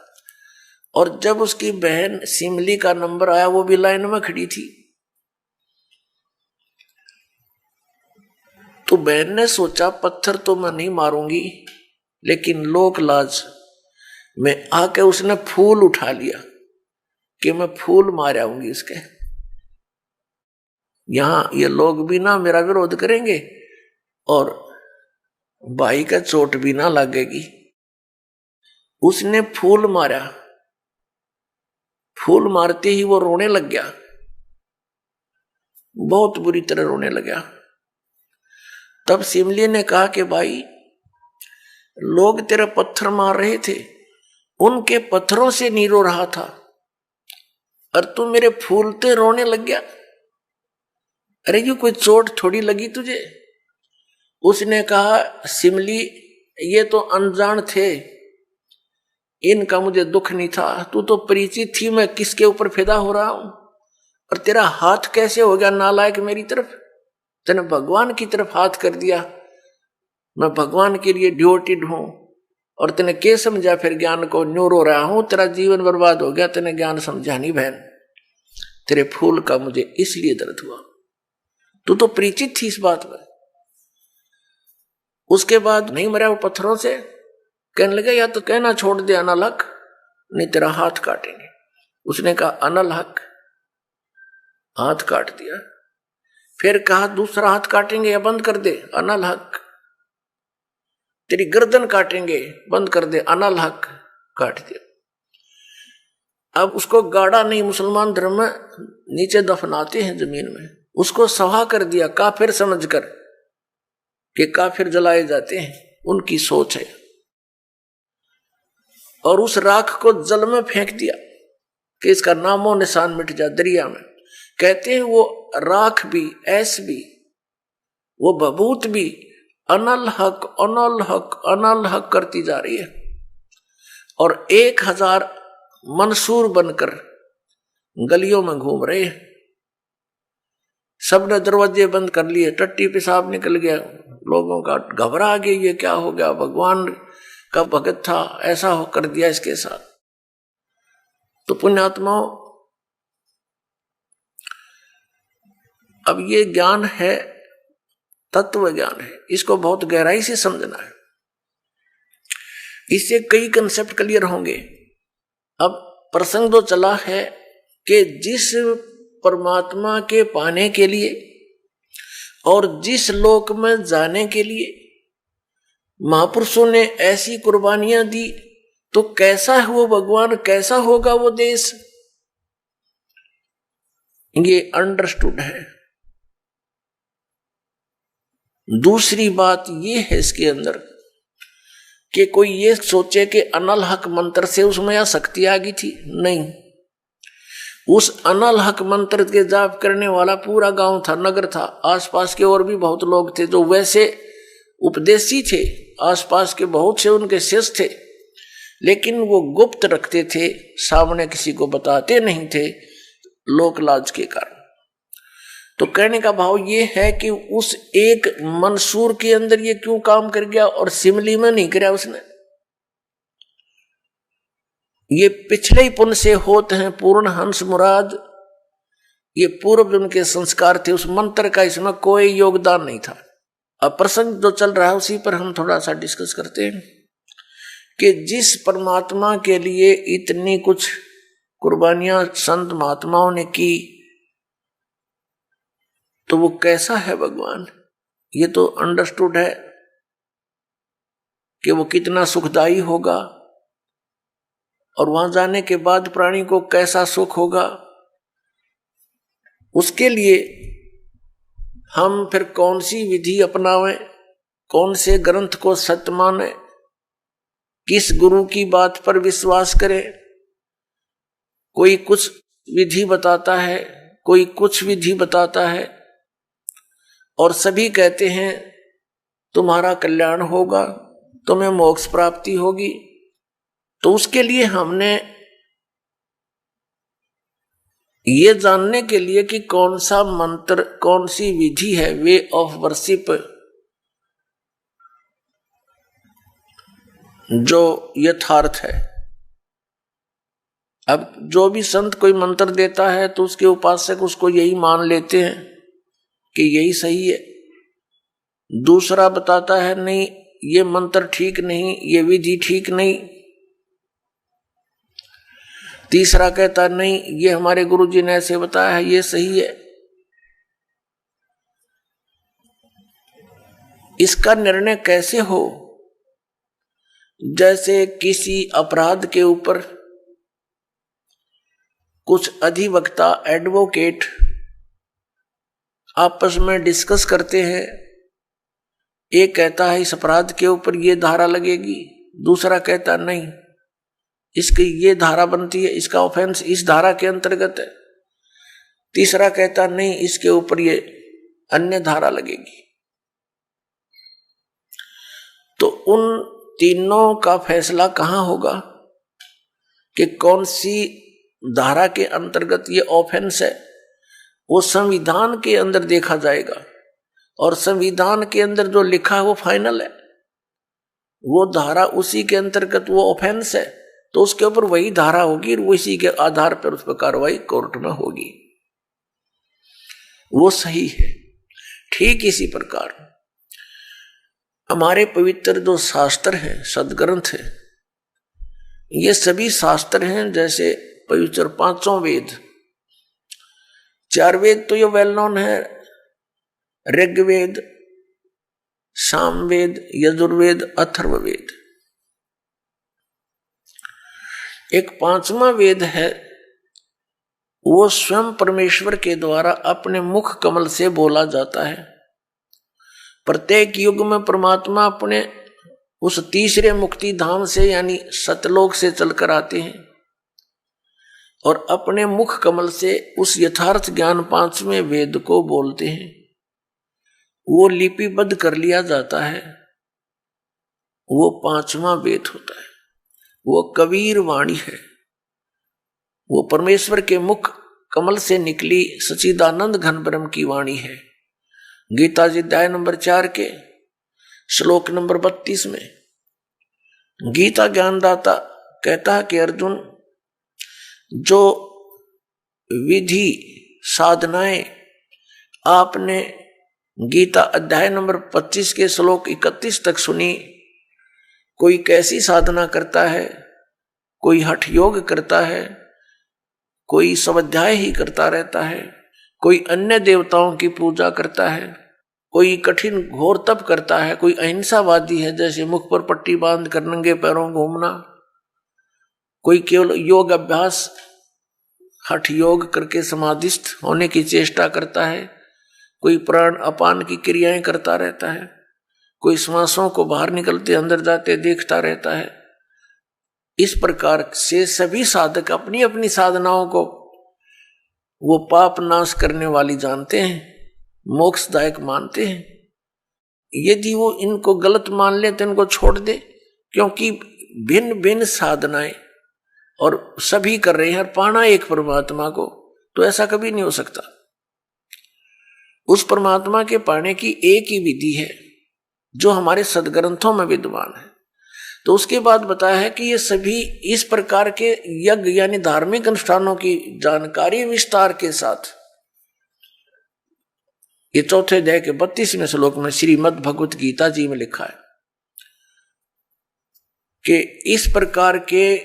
और जब उसकी बहन सिमली का नंबर आया, वो भी लाइन में खड़ी थी। तो बहन ने सोचा पत्थर तो मैं नहीं मारूंगी, लेकिन लोक लाज में आके उसने फूल उठा लिया कि मैं फूल मार आऊंगी इसके। यहां ये लोग भी ना मेरा विरोध करेंगे और भाई का चोट भी ना लगेगी। उसने फूल मारा, फूल मारते ही वो रोने लग गया, बहुत बुरी तरह रोने लगा। तब सिमली ने कहा कि भाई, लोग तेरे पत्थर मार रहे थे, उनके पत्थरों से नहीं रो रहा था, और तू मेरे फूलते रोने लग गया। अरे ये कोई चोट थोड़ी लगी तुझे? उसने कहा सिमली, ये तो अनजान थे, इनका मुझे दुख नहीं था। तू तो परिचित थी मैं किसके ऊपर फिदा हो रहा हूं, और तेरा हाथ कैसे हो गया नालायक मेरी तरफ? तूने भगवान की तरफ हाथ कर दिया। मैं भगवान के लिए ड्यूटिड हूं, और तूने क्या समझा फिर ज्ञान को? न्यू रो रहा हूं, तेरा जीवन बर्बाद हो गया, तूने ज्ञान समझा नहीं बहन। तेरे फूल का मुझे इसलिए दर्द हुआ। तू तो परिचित थी इस बात में। उसके बाद नहीं मरा वो पत्थरों से, कहने लगा या तो कहना छोड़ दे अनलहक, नहीं तेरा हाथ काटेंगे। उसने कहा अनलहक, हाथ काट दिया। फिर कहा दूसरा हाथ काटेंगे या बंद कर दे, अनलहक। तेरी गर्दन काटेंगे, बंद कर दे, अनलहक, काट दिया। अब उसको गाड़ा नहीं, मुसलमान धर्म में नीचे दफनाते हैं जमीन में, उसको सवा कर दिया काफिर समझकर कि काफिर जलाए जाते हैं, उनकी सोच है। और उस राख को जल में फेंक दिया कि इसका नामो निशान मिट जाए दरिया में। कहते हैं वो राख भी, ऐस भी, वो बबूत भी अनलहक अनलहक अनलहक करती जा रही है। और 1000 मंसूर बनकर गलियों में घूम रहे हैं। सबने दरवाजे बंद कर लिए, टट्टी पेशाब निकल गया, लोगों का घबरा गया, ये क्या हो गया? भगवान का भगत था, ऐसा हो कर दिया इसके साथ। तो पुण्यात्माओं, अब ये ज्ञान है, तत्व ज्ञान है, इसको बहुत गहराई से समझना है, इससे कई कंसेप्ट क्लियर होंगे। अब प्रसंग तो चला है कि जिस परमात्मा के पाने के लिए और जिस लोक में जाने के लिए महापुरुषों ने ऐसी कुर्बानियां दी, तो कैसा है वो भगवान, कैसा होगा वो देश, ये अंडरस्टूड है। दूसरी बात ये है इसके अंदर कि कोई ये सोचे कि अनल हक मंत्र से उसमें या शक्ति आ गई थी, नहीं। उस अनल हक मंत्र के जाप करने वाला पूरा गांव था, नगर था, आसपास के और भी बहुत लोग थे जो वैसे उपदेशी थे, आसपास के बहुत से उनके शिष्य थे, लेकिन वो गुप्त रखते थे, सामने किसी को बताते नहीं थे, लोक लाज के कारण। तो कहने का भाव ये है कि उस एक मंसूर के अंदर ये क्यों काम कर गया और सिमली में नहीं कराया उसने। ये पिछले ही पुण्य से होते हैं, पूर्ण हंस मुराद, ये पूर्व जन्म के संस्कार थे, उस मंत्र का इसमें कोई योगदान नहीं था। अब प्रसंग जो चल रहा है उसी पर हम थोड़ा सा डिस्कस करते हैं कि जिस परमात्मा के लिए इतनी कुछ कुर्बानियां संत महात्माओं ने की, तो वो कैसा है भगवान, ये तो अंडरस्टूड है कि वो कितना सुखदाई होगा, और वहां जाने के बाद प्राणी को कैसा सुख होगा। उसके लिए हम फिर कौन सी विधि अपनावें, कौन से ग्रंथ को सत्य माने, किस गुरु की बात पर विश्वास करें। कोई कुछ विधि बताता है, कोई कुछ विधि बताता है, और सभी कहते हैं तुम्हारा कल्याण होगा, तुम्हें मोक्ष प्राप्ति होगी। तो उसके लिए हमने ये जानने के लिए कि कौन सा मंत्र, कौन सी विधि है, वे ऑफ वर्शिप, जो यथार्थ है। अब जो भी संत कोई मंत्र देता है तो उसके उपासक उसको यही मान लेते हैं कि यही सही है। दूसरा बताता है नहीं ये मंत्र ठीक नहीं, ये विधि ठीक नहीं। तीसरा कहता नहीं ये हमारे गुरुजी ने ऐसे बताया है, ये सही है। इसका निर्णय कैसे हो? जैसे किसी अपराध के ऊपर कुछ अधिवक्ता, एडवोकेट आपस में डिस्कस करते हैं। एक कहता है इस अपराध के ऊपर ये धारा लगेगी, दूसरा कहता नहीं इसकी ये धारा बनती है, इसका ऑफेंस इस धारा के अंतर्गत है। तीसरा कहता नहीं इसके ऊपर ये अन्य धारा लगेगी। तो उन तीनों का फैसला कहां होगा कि कौन सी धारा के अंतर्गत ये ऑफेंस है? वो संविधान के अंदर देखा जाएगा, और संविधान के अंदर जो लिखा है वो फाइनल है। वो धारा उसी के अंतर्गत वो ऑफेंस है, तो उसके ऊपर वही धारा होगी, उसी के आधार पर उस पर कार्रवाई कोर्ट में होगी। वो सही है। ठीक इसी प्रकार हमारे पवित्र जो शास्त्र हैं, सदग्रंथ हैं, ये सभी शास्त्र हैं जैसे पवित्र पांचों वेद। चार वेद तो ये वेल नोन है, ऋग्वेद, सामवेद, यजुर्वेद, अथर्ववेद। एक पांचवा वेद है, वो स्वयं परमेश्वर के द्वारा अपने मुख कमल से बोला जाता है। प्रत्येक युग में परमात्मा अपने उस तीसरे मुक्ति धाम से यानी सतलोक से चलकर आते हैं और अपने मुख कमल से उस यथार्थ ज्ञान पांचवें वेद को बोलते हैं। वो लिपिबद्ध कर लिया जाता है, वो पांचवा वेद होता है। वो कबीर वाणी है, वो परमेश्वर के मुख कमल से निकली सच्चिदानंद घन ब्रह्म की वाणी है। गीता जी अध्याय नंबर 4 के श्लोक नंबर 32 में गीता ज्ञानदाता कहता है कि अर्जुन, जो विधि साधनाएं आपने गीता अध्याय नंबर 25 के श्लोक 31 तक सुनी। कोई कैसी साधना करता है, कोई हठ योग करता है, कोई स्वाध्याय ही करता रहता है, कोई अन्य देवताओं की पूजा करता है, कोई कठिन घोर तप करता है, कोई अहिंसावादी है जैसे मुख पर पट्टी बांध कर नंगे पैरों घूमना, कोई केवल योग अभ्यास हठ योग करके समाधिस्थ होने की चेष्टा करता है, कोई प्राण अपान की क्रियाएं करता रहता है, कोई श्वासों को बाहर निकलते अंदर जाते देखता रहता है। इस प्रकार से सभी साधक अपनी अपनी साधनाओं को वो पाप नाश करने वाली जानते हैं, मोक्षदायक मानते हैं। यदि वो इनको गलत मान ले तो इनको छोड़ दे, क्योंकि भिन्न भिन्न साधनाएं और सभी कर रहे हैं और पाना एक परमात्मा को, तो ऐसा कभी नहीं हो सकता। उस परमात्मा के पाने की एक ही विधि है जो हमारे सदग्रंथों में विद्यमान है। तो उसके बाद बताया है कि ये सभी इस प्रकार के यज्ञ यानी धार्मिक अनुष्ठानों की जानकारी विस्तार के साथ ये चौथे अध्याय के 32वें श्लोक में श्रीमद् भगवत गीता जी में लिखा है कि इस प्रकार के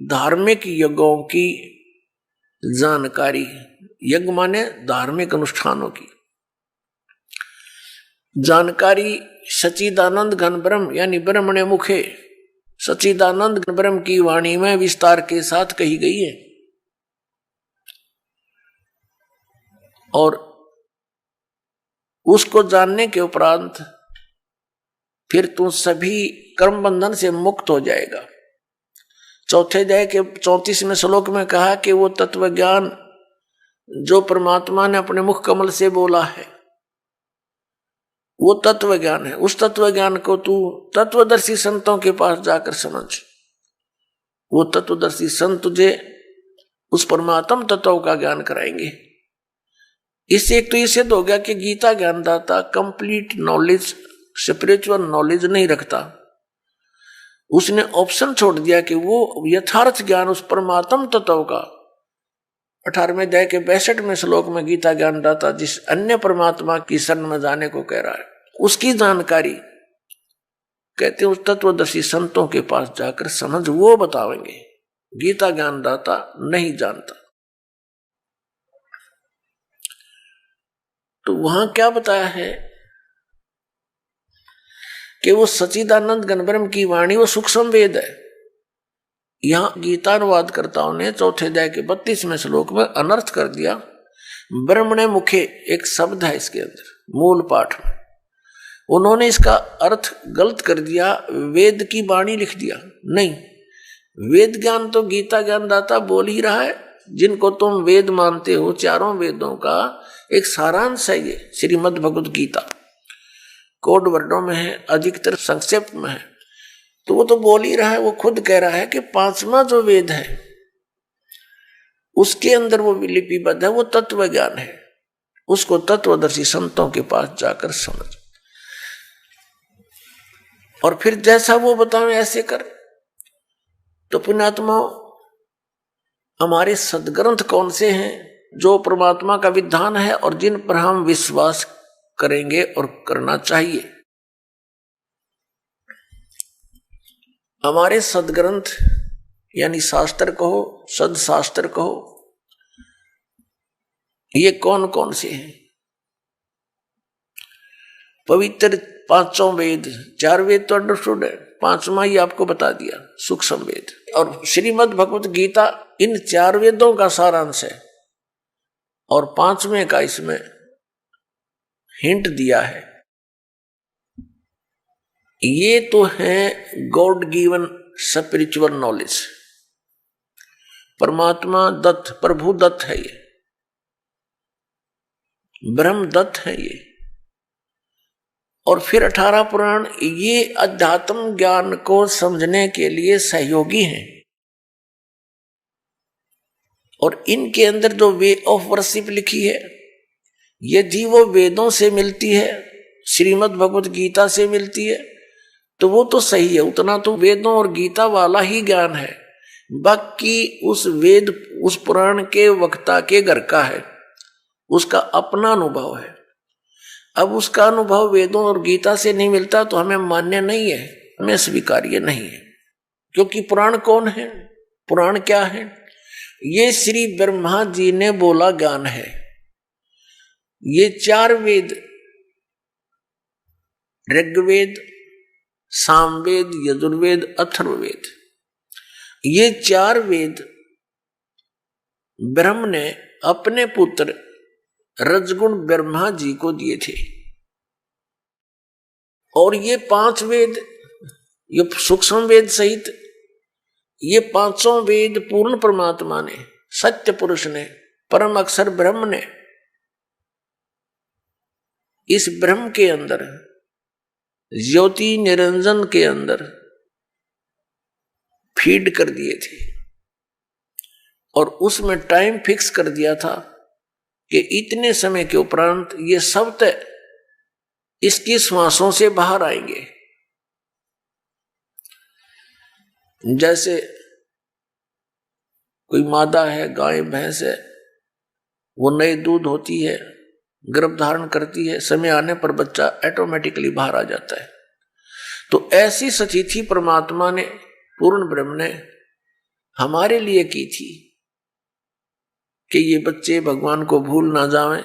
धार्मिक यज्ञों की जानकारी, यज्ञ माने धार्मिक अनुष्ठानों की जानकारी सच्चिदानंद घन ब्रह्म यानी ब्रह्मणे मुखे सच्चिदानंद घन ब्रह्म की वाणी में विस्तार के साथ कही गई है। और उसको जानने के उपरांत फिर तू सभी कर्म बंधन से मुक्त हो जाएगा। चौथे अध्याय के 34वें श्लोक में कहा कि वो तत्व ज्ञान जो परमात्मा ने अपने मुख कमल से बोला है वो तत्व ज्ञान है। उस तत्व ज्ञान को तू तत्वदर्शी संतों के पास जाकर समझ। वो तत्वदर्शी संत तुझे उस परमात्म तत्व का ज्ञान कराएंगे। इससे एक तो ये सिद्ध हो गया कि गीता ज्ञानदाता कंप्लीट नॉलेज, स्पिरिचुअल नॉलेज नहीं रखता। उसने ऑप्शन छोड़ दिया कि वो यथार्थ ज्ञान उस परमात्म तत्व का 18वें अध्याय के 62वें श्लोक में गीता ज्ञानदाता जिस अन्य परमात्मा की शरण में जाने को कह रहा है उसकी जानकारी कहते हैं उस तत्वदर्शी संतों के पास जाकर समझ, वो बतावेंगे। गीता ज्ञानदाता नहीं जानता। तो वहां क्या बताया है कि वो सच्चिदानंद घन ब्रह्म की वाणी वो सूक्ष्म वेद है। यहां गीतानुवादकर्ताओं ने चौथे अध्याय के 32वें श्लोक में अनर्थ कर दिया। ब्रह्मणे मुखे एक शब्द है इसके अंदर मूल पाठ में, उन्होंने इसका अर्थ गलत कर दिया, वेद की वाणी लिख दिया। नहीं, वेद ज्ञान तो गीता ज्ञानदाता बोल ही रहा है। जिनको तुम वेद मानते हो, चारों वेदों का एक सारांश है ये श्रीमद् भगवत गीता। कोड वर्डों में है, अधिकतर संक्षेप में है। तो वो तो बोल ही रहा है, वो खुद कह रहा है कि 5वां जो वेद है उसके अंदर वो लिपिबद्ध है, वो तत्व ज्ञान है। उसको तत्वदर्शी संतों के पास जाकर समझ और फिर जैसा वो बतावे ऐसे कर। तो पुण्यात्मा, हमारे सदग्रंथ कौन से हैं जो परमात्मा का विधान है और जिन पर हम विश्वास करेंगे और करना चाहिए? हमारे सदग्रंथ यानी शास्त्र कहो, सदशास्त्र कहो, ये कौन कौन से हैं? पवित्र 5 वेद, 4 वेद तो अंडरस्टूड है, 5वां ही आपको बता दिया सूक्ष्म वेद। और श्रीमद् भगवत गीता इन 4 वेदों का सारांश है और 5वें का इसमें हिंट दिया है। ये तो है गॉड गिवन स्पिरिचुअल नॉलेज, परमात्मा दत्त, प्रभु दत्त है ये, ब्रह्म दत्त है ये। और फिर 18 पुराण ये अध्यात्म ज्ञान को समझने के लिए सहयोगी हैं। और इनके अंदर जो वे ऑफ वर्शिप लिखी है, यदि वो वेदों से मिलती है, श्रीमद् भगवत गीता से मिलती है, तो वो तो सही है। उतना तो वेदों और गीता वाला ही ज्ञान है। बाकी उस वेद, उस पुराण के वक्ता के घर का है, उसका अपना अनुभव है। अब उसका अनुभव वेदों और गीता से नहीं मिलता तो हमें मान्य नहीं है, हमें स्वीकार्य नहीं है। क्योंकि पुराण कौन है? पुराण क्या है? ये श्री ब्रह्मा जी ने बोला ज्ञान है। ये 4 वेद, ऋग्वेद, सामवेद, यजुर्वेद, अथर्ववेद, ये 4 वेद ब्रह्म ने अपने पुत्र रजगुण ब्रह्मा जी को दिए थे। और ये 5 वेद, ये सूक्ष्म वेद सहित ये 5 वेद पूर्ण परमात्मा ने, सत्य पुरुष ने, परम अक्षर ब्रह्म ने इस ब्रह्म के अंदर, ज्योति निरंजन के अंदर फीड कर दिए थे। और उसमें टाइम फिक्स कर दिया था कि इतने समय के उपरांत ये सब तय इसकी श्वासों से बाहर आएंगे। जैसे कोई मादा है, गाय भैंस है, वो नई दूध होती है, गर्भ धारण करती है, समय आने पर बच्चा ऑटोमेटिकली बाहर आ जाता है। तो ऐसी सतिथि परमात्मा ने, पूर्ण ब्रह्म ने हमारे लिए की थी कि ये बच्चे भगवान को भूल ना जाएं,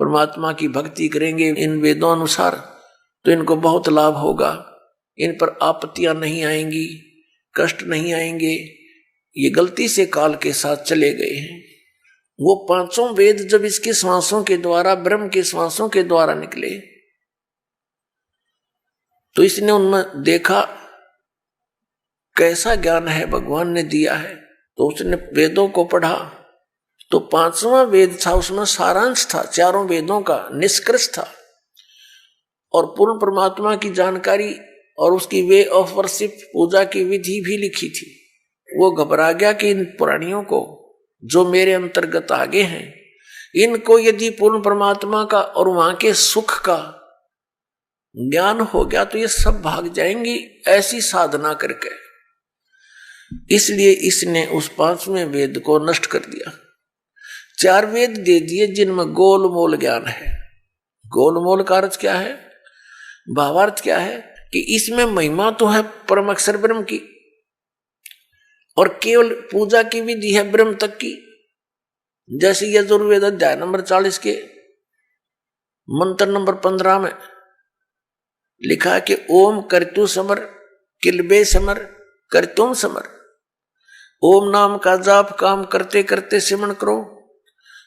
परमात्मा की भक्ति करेंगे इन वेदों अनुसार तो इनको बहुत लाभ होगा, इन पर आपत्तियां नहीं आएंगी, कष्ट नहीं आएंगे। ये गलती से काल के साथ चले गए हैं। वो 5 वेद जब इसके श्वासों के द्वारा, ब्रह्म के श्वासों के द्वारा निकले तो इसने उनमें देखा कैसा ज्ञान है भगवान ने दिया है। तो उसने वेदों को पढ़ा तो 5वां वेद था, उसमें सारांश था, 4 वेदों का निष्कर्ष था और पूर्ण परमात्मा की जानकारी और उसकी वे ऑफ वर्शिप, पूजा की विधि भी लिखी थी। वो घबरा गया कि इन प्राणियों को जो मेरे अंतर्गत आगे हैं, इनको यदि पूर्ण परमात्मा का और वहां के सुख का ज्ञान हो गया तो ये सब भाग जाएंगी ऐसी साधना करके। इसलिए इसने उस 5वें वेद को नष्ट कर दिया। 4 वेद दे दिए जिनमें गोलमोल ज्ञान है। गोलमोल का अर्थ क्या है? भावार्थ क्या है कि इसमें महिमा तो है परम अक्षर ब्रह्म की और केवल पूजा की विधि है ब्रह्म तक की। जैसे यजुर्वेद अध्याय नंबर 40 के मंत्र नंबर 15 में लिखा है कि ओम कर्तु समर किलबे समर कर्तुम समर। ओम नाम का जाप काम करते करते सिमरण करो,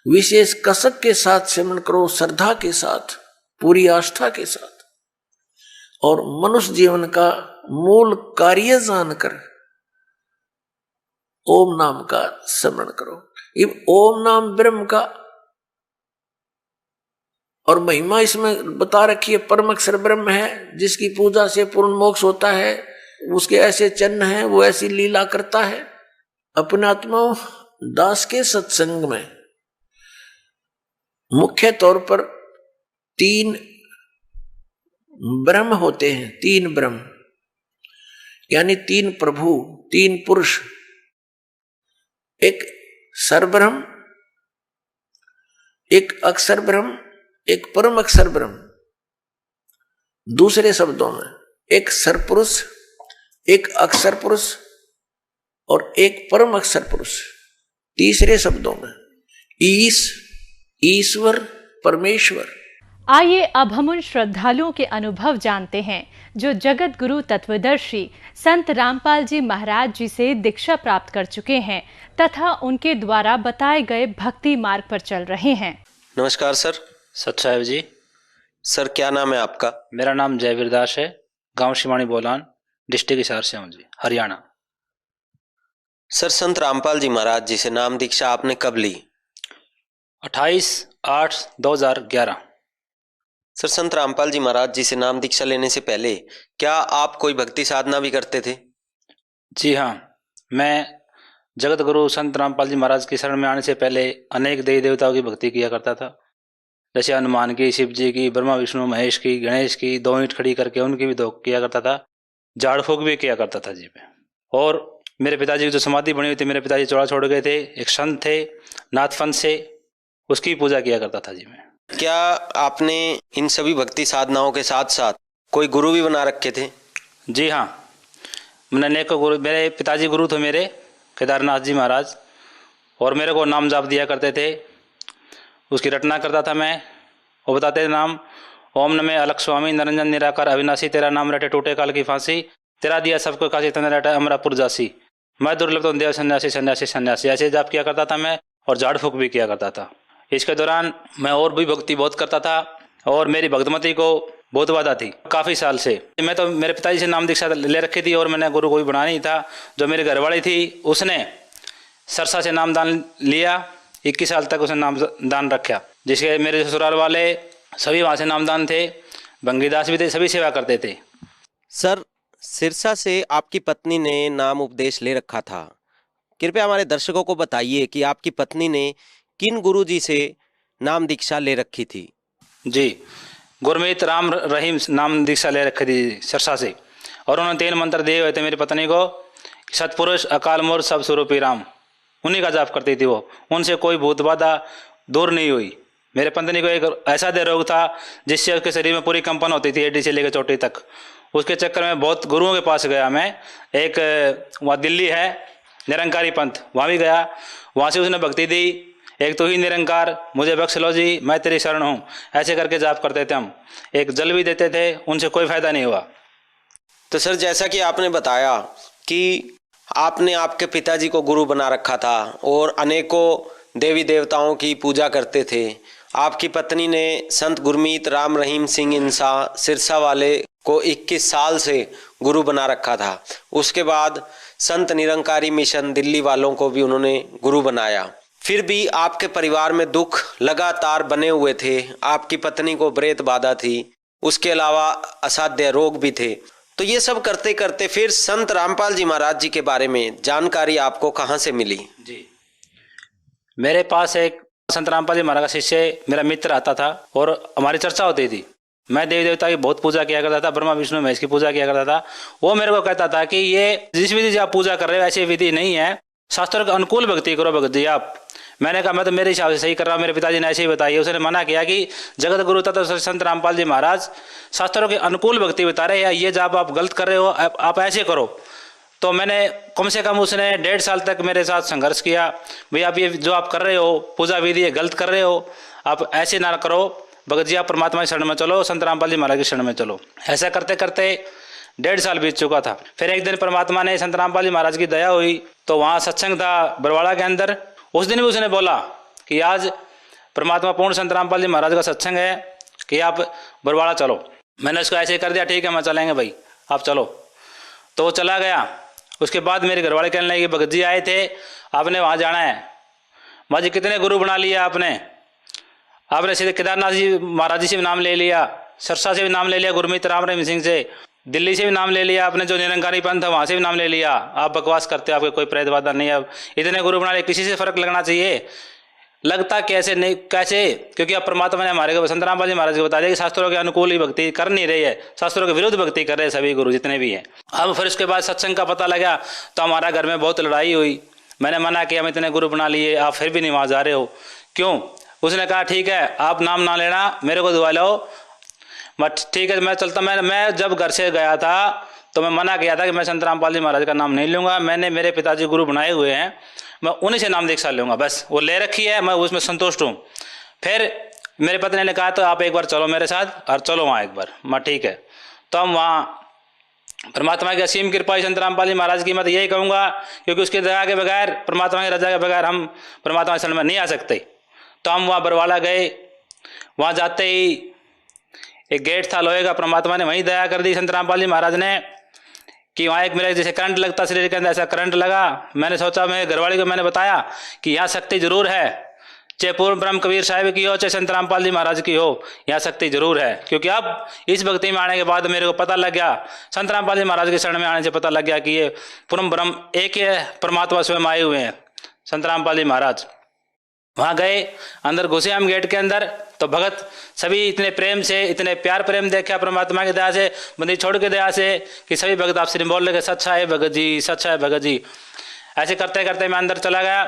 विशेष कसक के साथ सिमरण करो, श्रद्धा के साथ, पूरी आस्था के साथ, और मनुष्य जीवन का मूल कार्य जानकर ओम नाम का स्मरण करो। ओम नाम ब्रह्म का और महिमा इसमें बता रखी है। परम अक्षर ब्रह्म है जिसकी पूजा से पूर्ण मोक्ष होता है, उसके ऐसे चिन्ह हैं, वो ऐसी लीला करता है। अपने आत्मा दास के सत्संग में मुख्य तौर पर 3 ब्रह्म होते हैं। 3 ब्रह्म यानी 3 प्रभु, 3 पुरुष। एक सरब्रह्म, एक अक्षर ब्रह्म, एक परम अक्षर ब्रह्म। दूसरे शब्दों में एक सरपुरुष, एक अक्षर पुरुष और एक परम अक्षर पुरुष। तीसरे शब्दों में ईश्वर, परमेश्वर। आइए अब हम उन श्रद्धालुओं के अनुभव जानते हैं जो जगत गुरु तत्वदर्शी संत रामपाल जी महाराज जी से दीक्षा प्राप्त कर चुके हैं तथा उनके द्वारा बताए गए भक्ति मार्ग पर चल रहे हैं। नमस्कार सर। सत साहेब जी। सर क्या नाम है आपका? मेरा नाम जयवीर दास है, गांव शिवानी बोलान, डिस्ट्रिक्ट हिसार से हूँ जी, हरियाणा। सर संत रामपाल जी महाराज जी से नाम दीक्षा आपने कब ली? 28/8/2011। सर संत रामपाल जी महाराज जी से नाम दीक्षा लेने से पहले क्या आप कोई भक्ति साधना भी करते थे? जी हाँ, मैं जगत गुरु संत रामपाल जी महाराज की शरण में आने से पहले अनेक देवी देवताओं की भक्ति किया करता था, जैसे हनुमान की, शिव जी की, ब्रह्मा विष्णु महेश की, गणेश की, 2 ईंट खड़ी करके उनकी भी धोख किया करता था, झाड़ फूक भी किया करता था जी में। और मेरे पिताजी की जो समाधि बनी हुई थी, मेरे पिताजी चौड़ा छोड़ गए थे, एक संत थे नाथफन से, उसकी पूजा किया करता था जी मैं। क्या आपने इन सभी भक्ति साधनाओं के साथ साथ कोई गुरु भी बना रखे थे? जी हाँ, मैंने अनेकों गुरु, मेरे पिताजी गुरु थे मेरे, केदारनाथ जी महाराज, और मेरे को नाम जाप दिया करते थे। उसकी रटना करता था मैं, वो बताते थे नाम, ओम नमे अलख स्वामी निरंजन निराकार अविनाशी, तेरा नाम रटे टूटे काल की फांसी, तेरा दिया सबको काशी तन रटा अमरापुर जासी, मैं दुर्लभ तो देव सन्यासी सन्यासी सन्यासी, ऐसे जाप किया करता था मैं, और झाड़ फूक भी किया करता था। इसके दौरान मैं और भी भक्ति बहुत करता था, और मेरी भक्तमती को बहुत बाधा थी काफ़ी साल से। मैं तो मेरे पिताजी से नाम दीक्षा ले रखी थी, और मैंने गुरु कोई बना नहीं था। जो मेरी घरवाली थी उसने सरसा से नाम दान लिया, 21 साल तक उसने नाम दान रखा, जिसके मेरे ससुराल वाले सभी वहाँ से नामदान थे, बंगीदास भी थे, सभी सेवा करते थे। सर, सिरसा से आपकी पत्नी ने नाम उपदेश ले रखा था। कृपया हमारे दर्शकों को बताइए कि आपकी पत्नी ने किन गुरुजी से नाम दीक्षा ले रखी थी? जी, गुरमीत राम रहीम नाम दीक्षा ले रखी थी सिरसा से, और उन्होंने 3 मंत्र दिए हुए थे मेरी पत्नी को, सतपुरुष अकाल मूर्त सब स्वरूपी राम, उन्हीं का जाप करती थी वो। उनसे कोई भूत बाधा दूर नहीं हुई। मेरे पत्नी को एक ऐसा दे रोग था जिससे उसके शरीर में पूरी कंपन होती थी, एडी से लेकर चोटी तक। उसके चक्कर में बहुत गुरुओं के पास गया मैं। एक वहाँ दिल्ली है निरंकारी पंथ, वहाँ भी गया, वहाँ से उसने भक्ति दी, एक तो ही निरंकार मुझे बख्श लो जी, मैं तेरी शरण हूँ, ऐसे करके जाप करते थे हम। एक जल भी देते थे, उनसे कोई फायदा नहीं हुआ। तो सर, जैसा कि आपने बताया कि आपने आपके पिताजी को गुरु बना रखा था और अनेकों देवी देवताओं की पूजा करते थे, आपकी पत्नी ने संत गुरमीत राम रहीम सिंह इंसा सिरसा वाले को 21 साल से गुरु बना रखा था। उसके बाद संत निरंकारी मिशन दिल्ली वालों को भी उन्होंने गुरु बनाया। फिर भी आपके परिवार में दुख लगातार बने हुए थे। आपकी पत्नी को प्रेत बाधा थी, उसके अलावा असाध्य रोग भी थे। तो ये सब करते करते फिर संत रामपाल जी महाराज जी के बारे में जानकारी आपको कहाँ से मिली? जी, मेरे पास एक संत रामपाल जी महाराज का शिष्य मेरा मित्र आता था, और हमारी चर्चा होती थी। मैं देवी देवता की बहुत पूजा किया करता था, ब्रह्मा विष्णु महेश की पूजा किया करता था। वो मेरे को कहता था कि ये जिस विधि से आप पूजा कर रहे हो ऐसी विधि नहीं है, शास्त्रों के अनुकूल भक्ति करो भगत जी आप। मैंने कहा मैं तो मेरे हिसाब से सही कर रहा हूँ, मेरे पिताजी ने ऐसे ही बताई। उसने मना किया कि जगत गुरु तथा संत रामपाल जी महाराज शास्त्रों के अनुकूल भक्ति बता रहे हैं, ये जब आप गलत कर रहे हो, आप ऐसे करो। तो मैंने कम से कम उसने 1.5 साल तक मेरे साथ संघर्ष किया, भाई आप ये जो आप कर रहे हो पूजा विधि ये गलत कर रहे हो, आप ऐसे ना करो भगत जी, आप परमात्मा की शरण में चलो, संत रामपाल जी महाराज की शरण में चलो। ऐसा करते करते 1.5 साल बीत चुका था। फिर एक दिन परमात्मा ने संत रामपाल जी महाराज की दया हुई, तो वहाँ सत्संग था बरवाड़ा के अंदर। उस दिन भी उसने बोला कि आज परमात्मा पूर्ण संत रामपाल जी महाराज का सत्संग है कि आप बरवाड़ा चलो। मैंने उसको ऐसे कर दिया, ठीक है मैं चलेंगे भाई, आप चलो। तो वो चला गया। उसके बाद मेरे घरवाले कहने लगे, भगत जी आए थे, आपने वहाँ जाना है। माँ जी कितने गुरु बना लिया आपने सीधे केदारनाथ जी महाराज जी से भी नाम ले लिया, सिरसा से भी नाम ले लिया, गुरमीत राम रहीम सिंह से, दिल्ली से भी नाम ले लिया आपने, जो निरंकारी पंथ है वहाँ से भी नाम ले लिया। आप बकवास करते हो, आपके कोई प्रेत बाधा नहीं है। अब इतने गुरु बना लिए, किसी से फर्क लगना चाहिए, लगता कैसे नहीं कैसे? क्योंकि अब परमात्मा ने हमारे को संत रामपाल जी महाराज को बता दिया कि शास्त्रों के अनुकूल ही भक्ति कर नहीं रही है, शास्त्रों के विरुद्ध भक्ति कर रहे हैं सभी गुरु जितने भी हैं। अब फिर उसके बाद सत्संग का पता लगा तो हमारा घर में बहुत लड़ाई हुई। मैंने मना किया, हम इतने गुरु बना लिए, आप फिर भी नहीं वहाँ जा रहे हो, क्यों? उसने कहा ठीक है आप नाम ना लेना, मेरे को दुआ लो। मैं ठीक है मैं चलता। मैं जब घर से गया था तो मैं मना किया था कि मैं संत रामपाल जी महाराज का नाम नहीं लूँगा, मैंने मेरे पिताजी गुरु बनाए हुए हैं, मैं उन्हीं से नाम दीक्षा लूँगा, बस वो ले रखी है, मैं उसमें संतुष्ट हूँ। फिर मेरे पत्नी ने कहा तो आप एक बार चलो मेरे साथ, और चलो वहाँ एक बार। मैं ठीक है। तो हम वहाँ परमात्मा की असीम कृपा संत रामपाल जी महाराज की, मैं तो यही कहूँगा, क्योंकि उसकी दया के बगैर, परमात्मा की रजा के बगैर हम परमात्मा के शरण में नहीं आ सकते। तो हम वहाँ बरवाला गए। वहाँ जाते ही एक गेट था लोहे का, परमात्मा ने वहीं दया कर दी संत रामपाल जी महाराज ने कि वहाँ एक मेरा जैसे करंट लगता शरीर के अंदर, ऐसा करंट लगा। मैंने सोचा, मेरे घरवाली को मैंने बताया कि यहाँ शक्ति जरूर है, चाहे पूर्ण ब्रह्म कबीर साहिब की हो, चाहे संत रामपाल जी महाराज की हो, यहाँ शक्ति जरूर है। क्योंकि अब इस भक्ति में आने के बाद मेरे को पता लग गया, संत रामपाल जी महाराज के शरण में आने से पता लग गया कि ये पूर्ण ब्रह्म एक ही है, परमात्मा स्वयं आए हुए हैं संत रामपाल जी महाराज। वहाँ गए, अंदर घुसे हम गेट के अंदर, तो भगत सभी इतने प्रेम से, इतने प्यार प्रेम देखा परमात्मा की दया से, बंदी छोड़ के दया से, कि सभी भगत आपसे बोल लगे सच्चा है भगत जी, सच्चा है भगत जी। ऐसे करते करते मैं अंदर चला गया,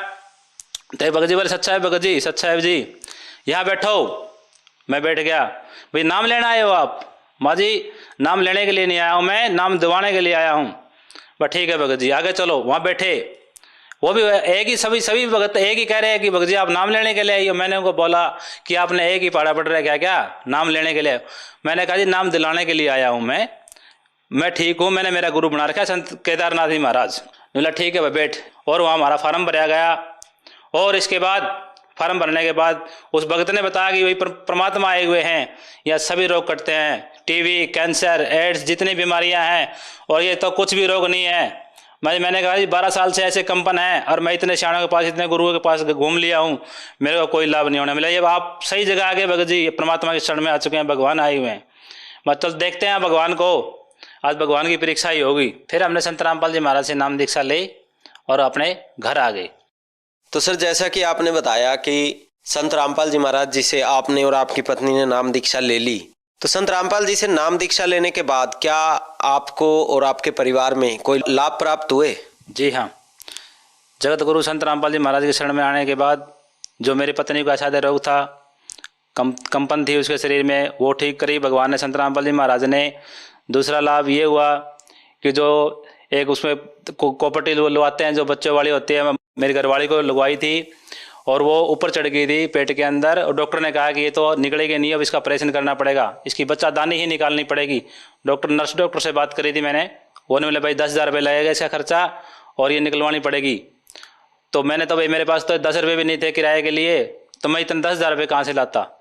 तो भगत जी बोले सच्चा है भगत जी, सच्चा है जी, यहाँ बैठो। मैं बैठ गया। भाई नाम लेना आए हो आप? माँ जी नाम लेने के लिए नहीं आया हूँ मैं, नाम दिवाने के लिए आया हूँ। बस ठीक है भगत जी आगे चलो। वहाँ बैठे, वो भी एक ही, सभी भगत एक ही कह रहे हैं कि भगत जी आप नाम लेने के लिए आइए। मैंने उनको बोला कि आपने एक ही पढ़ा पढ़ रहा है क्या नाम लेने के लिए? मैंने कहा जी नाम दिलाने के लिए आया हूँ मैं ठीक हूँ, मैंने मेरा गुरु बना रखा है संत केदारनाथ जी महाराज। बोला ठीक है भाई बैठ। और वहाँ हमारा फार्म भराया गया, और इसके बाद फार्म भरने के बाद उस भगत ने बताया कि वही परमात्मा आए हुए हैं, या सभी रोग कटते हैं, टीवी, कैंसर, एड्स, जितनी बीमारियां हैं, और ये तो कुछ भी रोग नहीं है। मैंने कहा जी 12 साल से ऐसे कंपन है, और मैं इतने शाणों के पास, इतने गुरुओं के पास घूम लिया हूँ, मेरे को कोई लाभ नहीं होने मिला। ये आप सही जगह आ गए भगत जी, परमात्मा के शरण में आ चुके हैं, भगवान आए हुए हैं। मतलब देखते हैं भगवान को, आज भगवान की परीक्षा ही होगी। फिर हमने संत रामपाल जी महाराज से नाम दीक्षा ली और अपने घर आ गए। तो सर जैसा कि आपने बताया कि संत रामपाल जी महाराज जी से आपने और आपकी पत्नी ने नाम दीक्षा ले ली, तो संत रामपाल जी से नाम दीक्षा लेने के बाद क्या आपको और आपके परिवार में कोई लाभ प्राप्त हुए? जी हाँ, जगत गुरु संत रामपाल जी महाराज के शरण में आने के बाद जो मेरी पत्नी को असाध्य रोग था, कंपन थी उसके शरीर में, वो ठीक करी भगवान ने, संत रामपाल जी महाराज ने। दूसरा लाभ ये हुआ कि जो एक उसमें कॉपर्टी लगवाते हैं जो बच्चों वाली होती है, मेरी घरवाली को लगवाई थी, और वो ऊपर चढ़ गई थी पेट के अंदर, और डॉक्टर ने कहा कि ये तो निकलेगी नहीं, अब इसका ऑपरेशन करना पड़ेगा, इसकी बच्चादानी ही निकालनी पड़ेगी। नर्स डॉक्टर से बात करी थी मैंने, वो ने बोले भाई 10,000 रुपये लगेगा इसका खर्चा, और ये निकलवानी पड़ेगी। तो मैंने तो भाई मेरे पास तो 10 रुपये भी नहीं थे किराए के लिए, तो मैं इतने 10,000 रुपये कहाँ से लाता?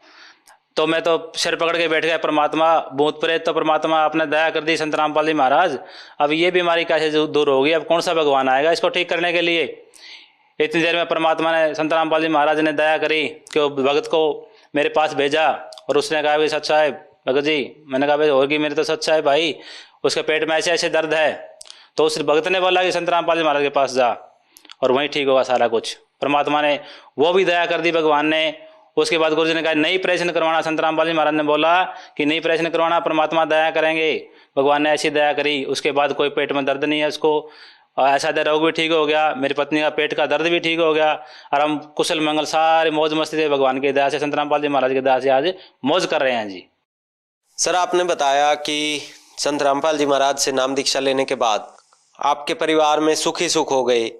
तो मैं तो सिर पकड़ के बैठ गया, परमात्मा भूत प्रेत तो परमात्मा आपने दया कर दी संत रामपाल जी महाराज, अब ये बीमारी कैसे दूर होगी? अब कौन सा भगवान आएगा इसको ठीक करने के लिए? इतनी देर में परमात्मा ने, संत रामपाल जी महाराज ने दया करी कि वो भगत को मेरे पास भेजा, और उसने कहा भाई सच्चा है भगत जी। मैंने कहा भाई होगी मेरे तो सच्चा है भाई, उसके पेट में ऐसे ऐसे दर्द है। तो उस भगत ने बोला कि संत रामपाल जी महाराज के पास जा और वहीं ठीक होगा सारा कुछ। परमात्मा ने वो भी दया कर दी भगवान ने। उसके बाद गुरु जी ने कहा नहीं ऑपरेशन करवाना। संत रामपाल जी महाराज ने बोला कि नहीं ऑपरेशन करवाना, परमात्मा दया करेंगे। भगवान ने ऐसी दया करी, उसके बाद कोई पेट में दर्द नहीं है उसको, और ऐसा रोग भी ठीक हो गया, मेरी पत्नी का पेट का दर्द भी ठीक हो गया, और हम कुशल मंगल सारे मौज मस्ती से भगवान की दया से, संत रामपाल जी महाराज की दया से आज मौज कर रहे हैं जी। सर आपने बताया कि संत रामपाल जी महाराज से नाम दीक्षा लेने के बाद आपके परिवार में सुख ही सुख हो गए।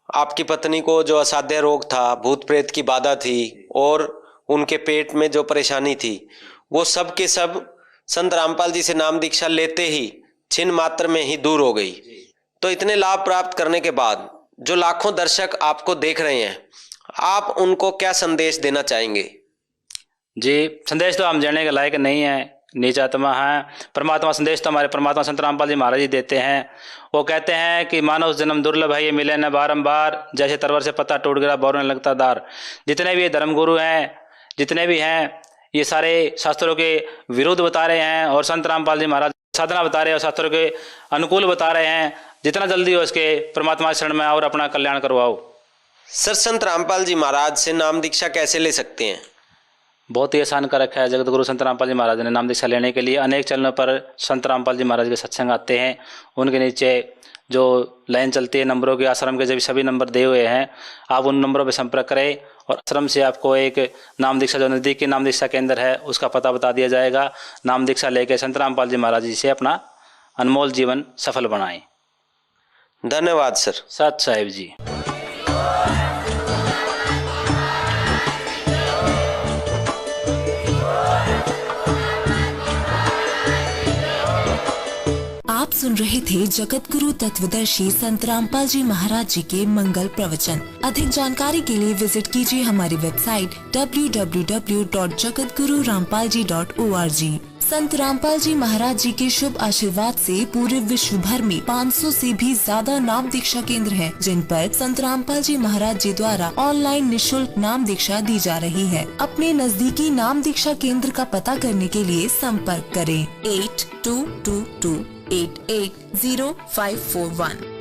आपकी पत्नी को जो असाध्य रोग था, भूत प्रेत की बाधा थी, और उनके पेट में जो परेशानी थी, वो सब के सब संत रामपाल जी से नाम दीक्षा लेते ही छिन मात्र में ही दूर हो गई। तो इतने लाभ प्राप्त करने के बाद जो लाखों दर्शक आपको देख रहे हैं, आप उनको क्या संदेश देना चाहेंगे? जी संदेश तो हम जानने के लायक नहीं है, नीच आत्मा है। परमात्मा संदेश तो हमारे परमात्मा संत रामपाल जी महाराज जी देते हैं। वो कहते हैं कि मानव जन्म दुर्लभ है, ये मिले न बारंबार, जैसे तरवर से पत्ता टूट गया बोरने लगता दार। जितने भी धर्मगुरु हैं, जितने भी हैं, ये सारे शास्त्रों के विरुद्ध बता रहे हैं, और संत रामपाल जी महाराज साधना बता रहे हैं और शास्त्रों के अनुकूल बता रहे हैं। जितना जल्दी हो इसके परमात्मा शरण में और अपना कल्याण करवाओ। सर संत रामपाल जी महाराज से नाम दीक्षा कैसे ले सकते हैं? बहुत ही आसान कर रखा है। जगत गुरु संत रामपाल जी महाराज ने नाम दीक्षा लेने के लिए अनेक चैनलों पर संत रामपाल जी महाराज के सत्संग आते हैं। उनके नीचे जो लाइन चलती है नंबरों के, आश्रम के जब सभी नंबर दिए हुए हैं, आप उन नंबरों पर संपर्क करें, और आश्रम से आपको एक नाम दीक्षा जो नज़दीक की नाम दीक्षा केंद्र है उसका पता बता दिया जाएगा। नाम दीक्षा लेकर संत रामपाल जी महाराज जी से अपना अनमोल जीवन सफल बनाएं। धन्यवाद सर। सत साहिब जी। आप सुन रहे थे जगत गुरु तत्वदर्शी संत रामपाल जी महाराज जी के मंगल प्रवचन। अधिक जानकारी के लिए विजिट कीजिए हमारी वेबसाइट www.jagatgururampalji.org। संत रामपाल जी महाराज जी के शुभ आशीर्वाद से पूरे विश्व भर में 500 से भी ज्यादा नाम दीक्षा केंद्र हैं, जिन पर संत रामपाल जी महाराज जी द्वारा ऑनलाइन निशुल्क नाम दीक्षा दी जा रही है। अपने नजदीकी नाम दीक्षा केंद्र का पता करने के लिए संपर्क करें 8222880541।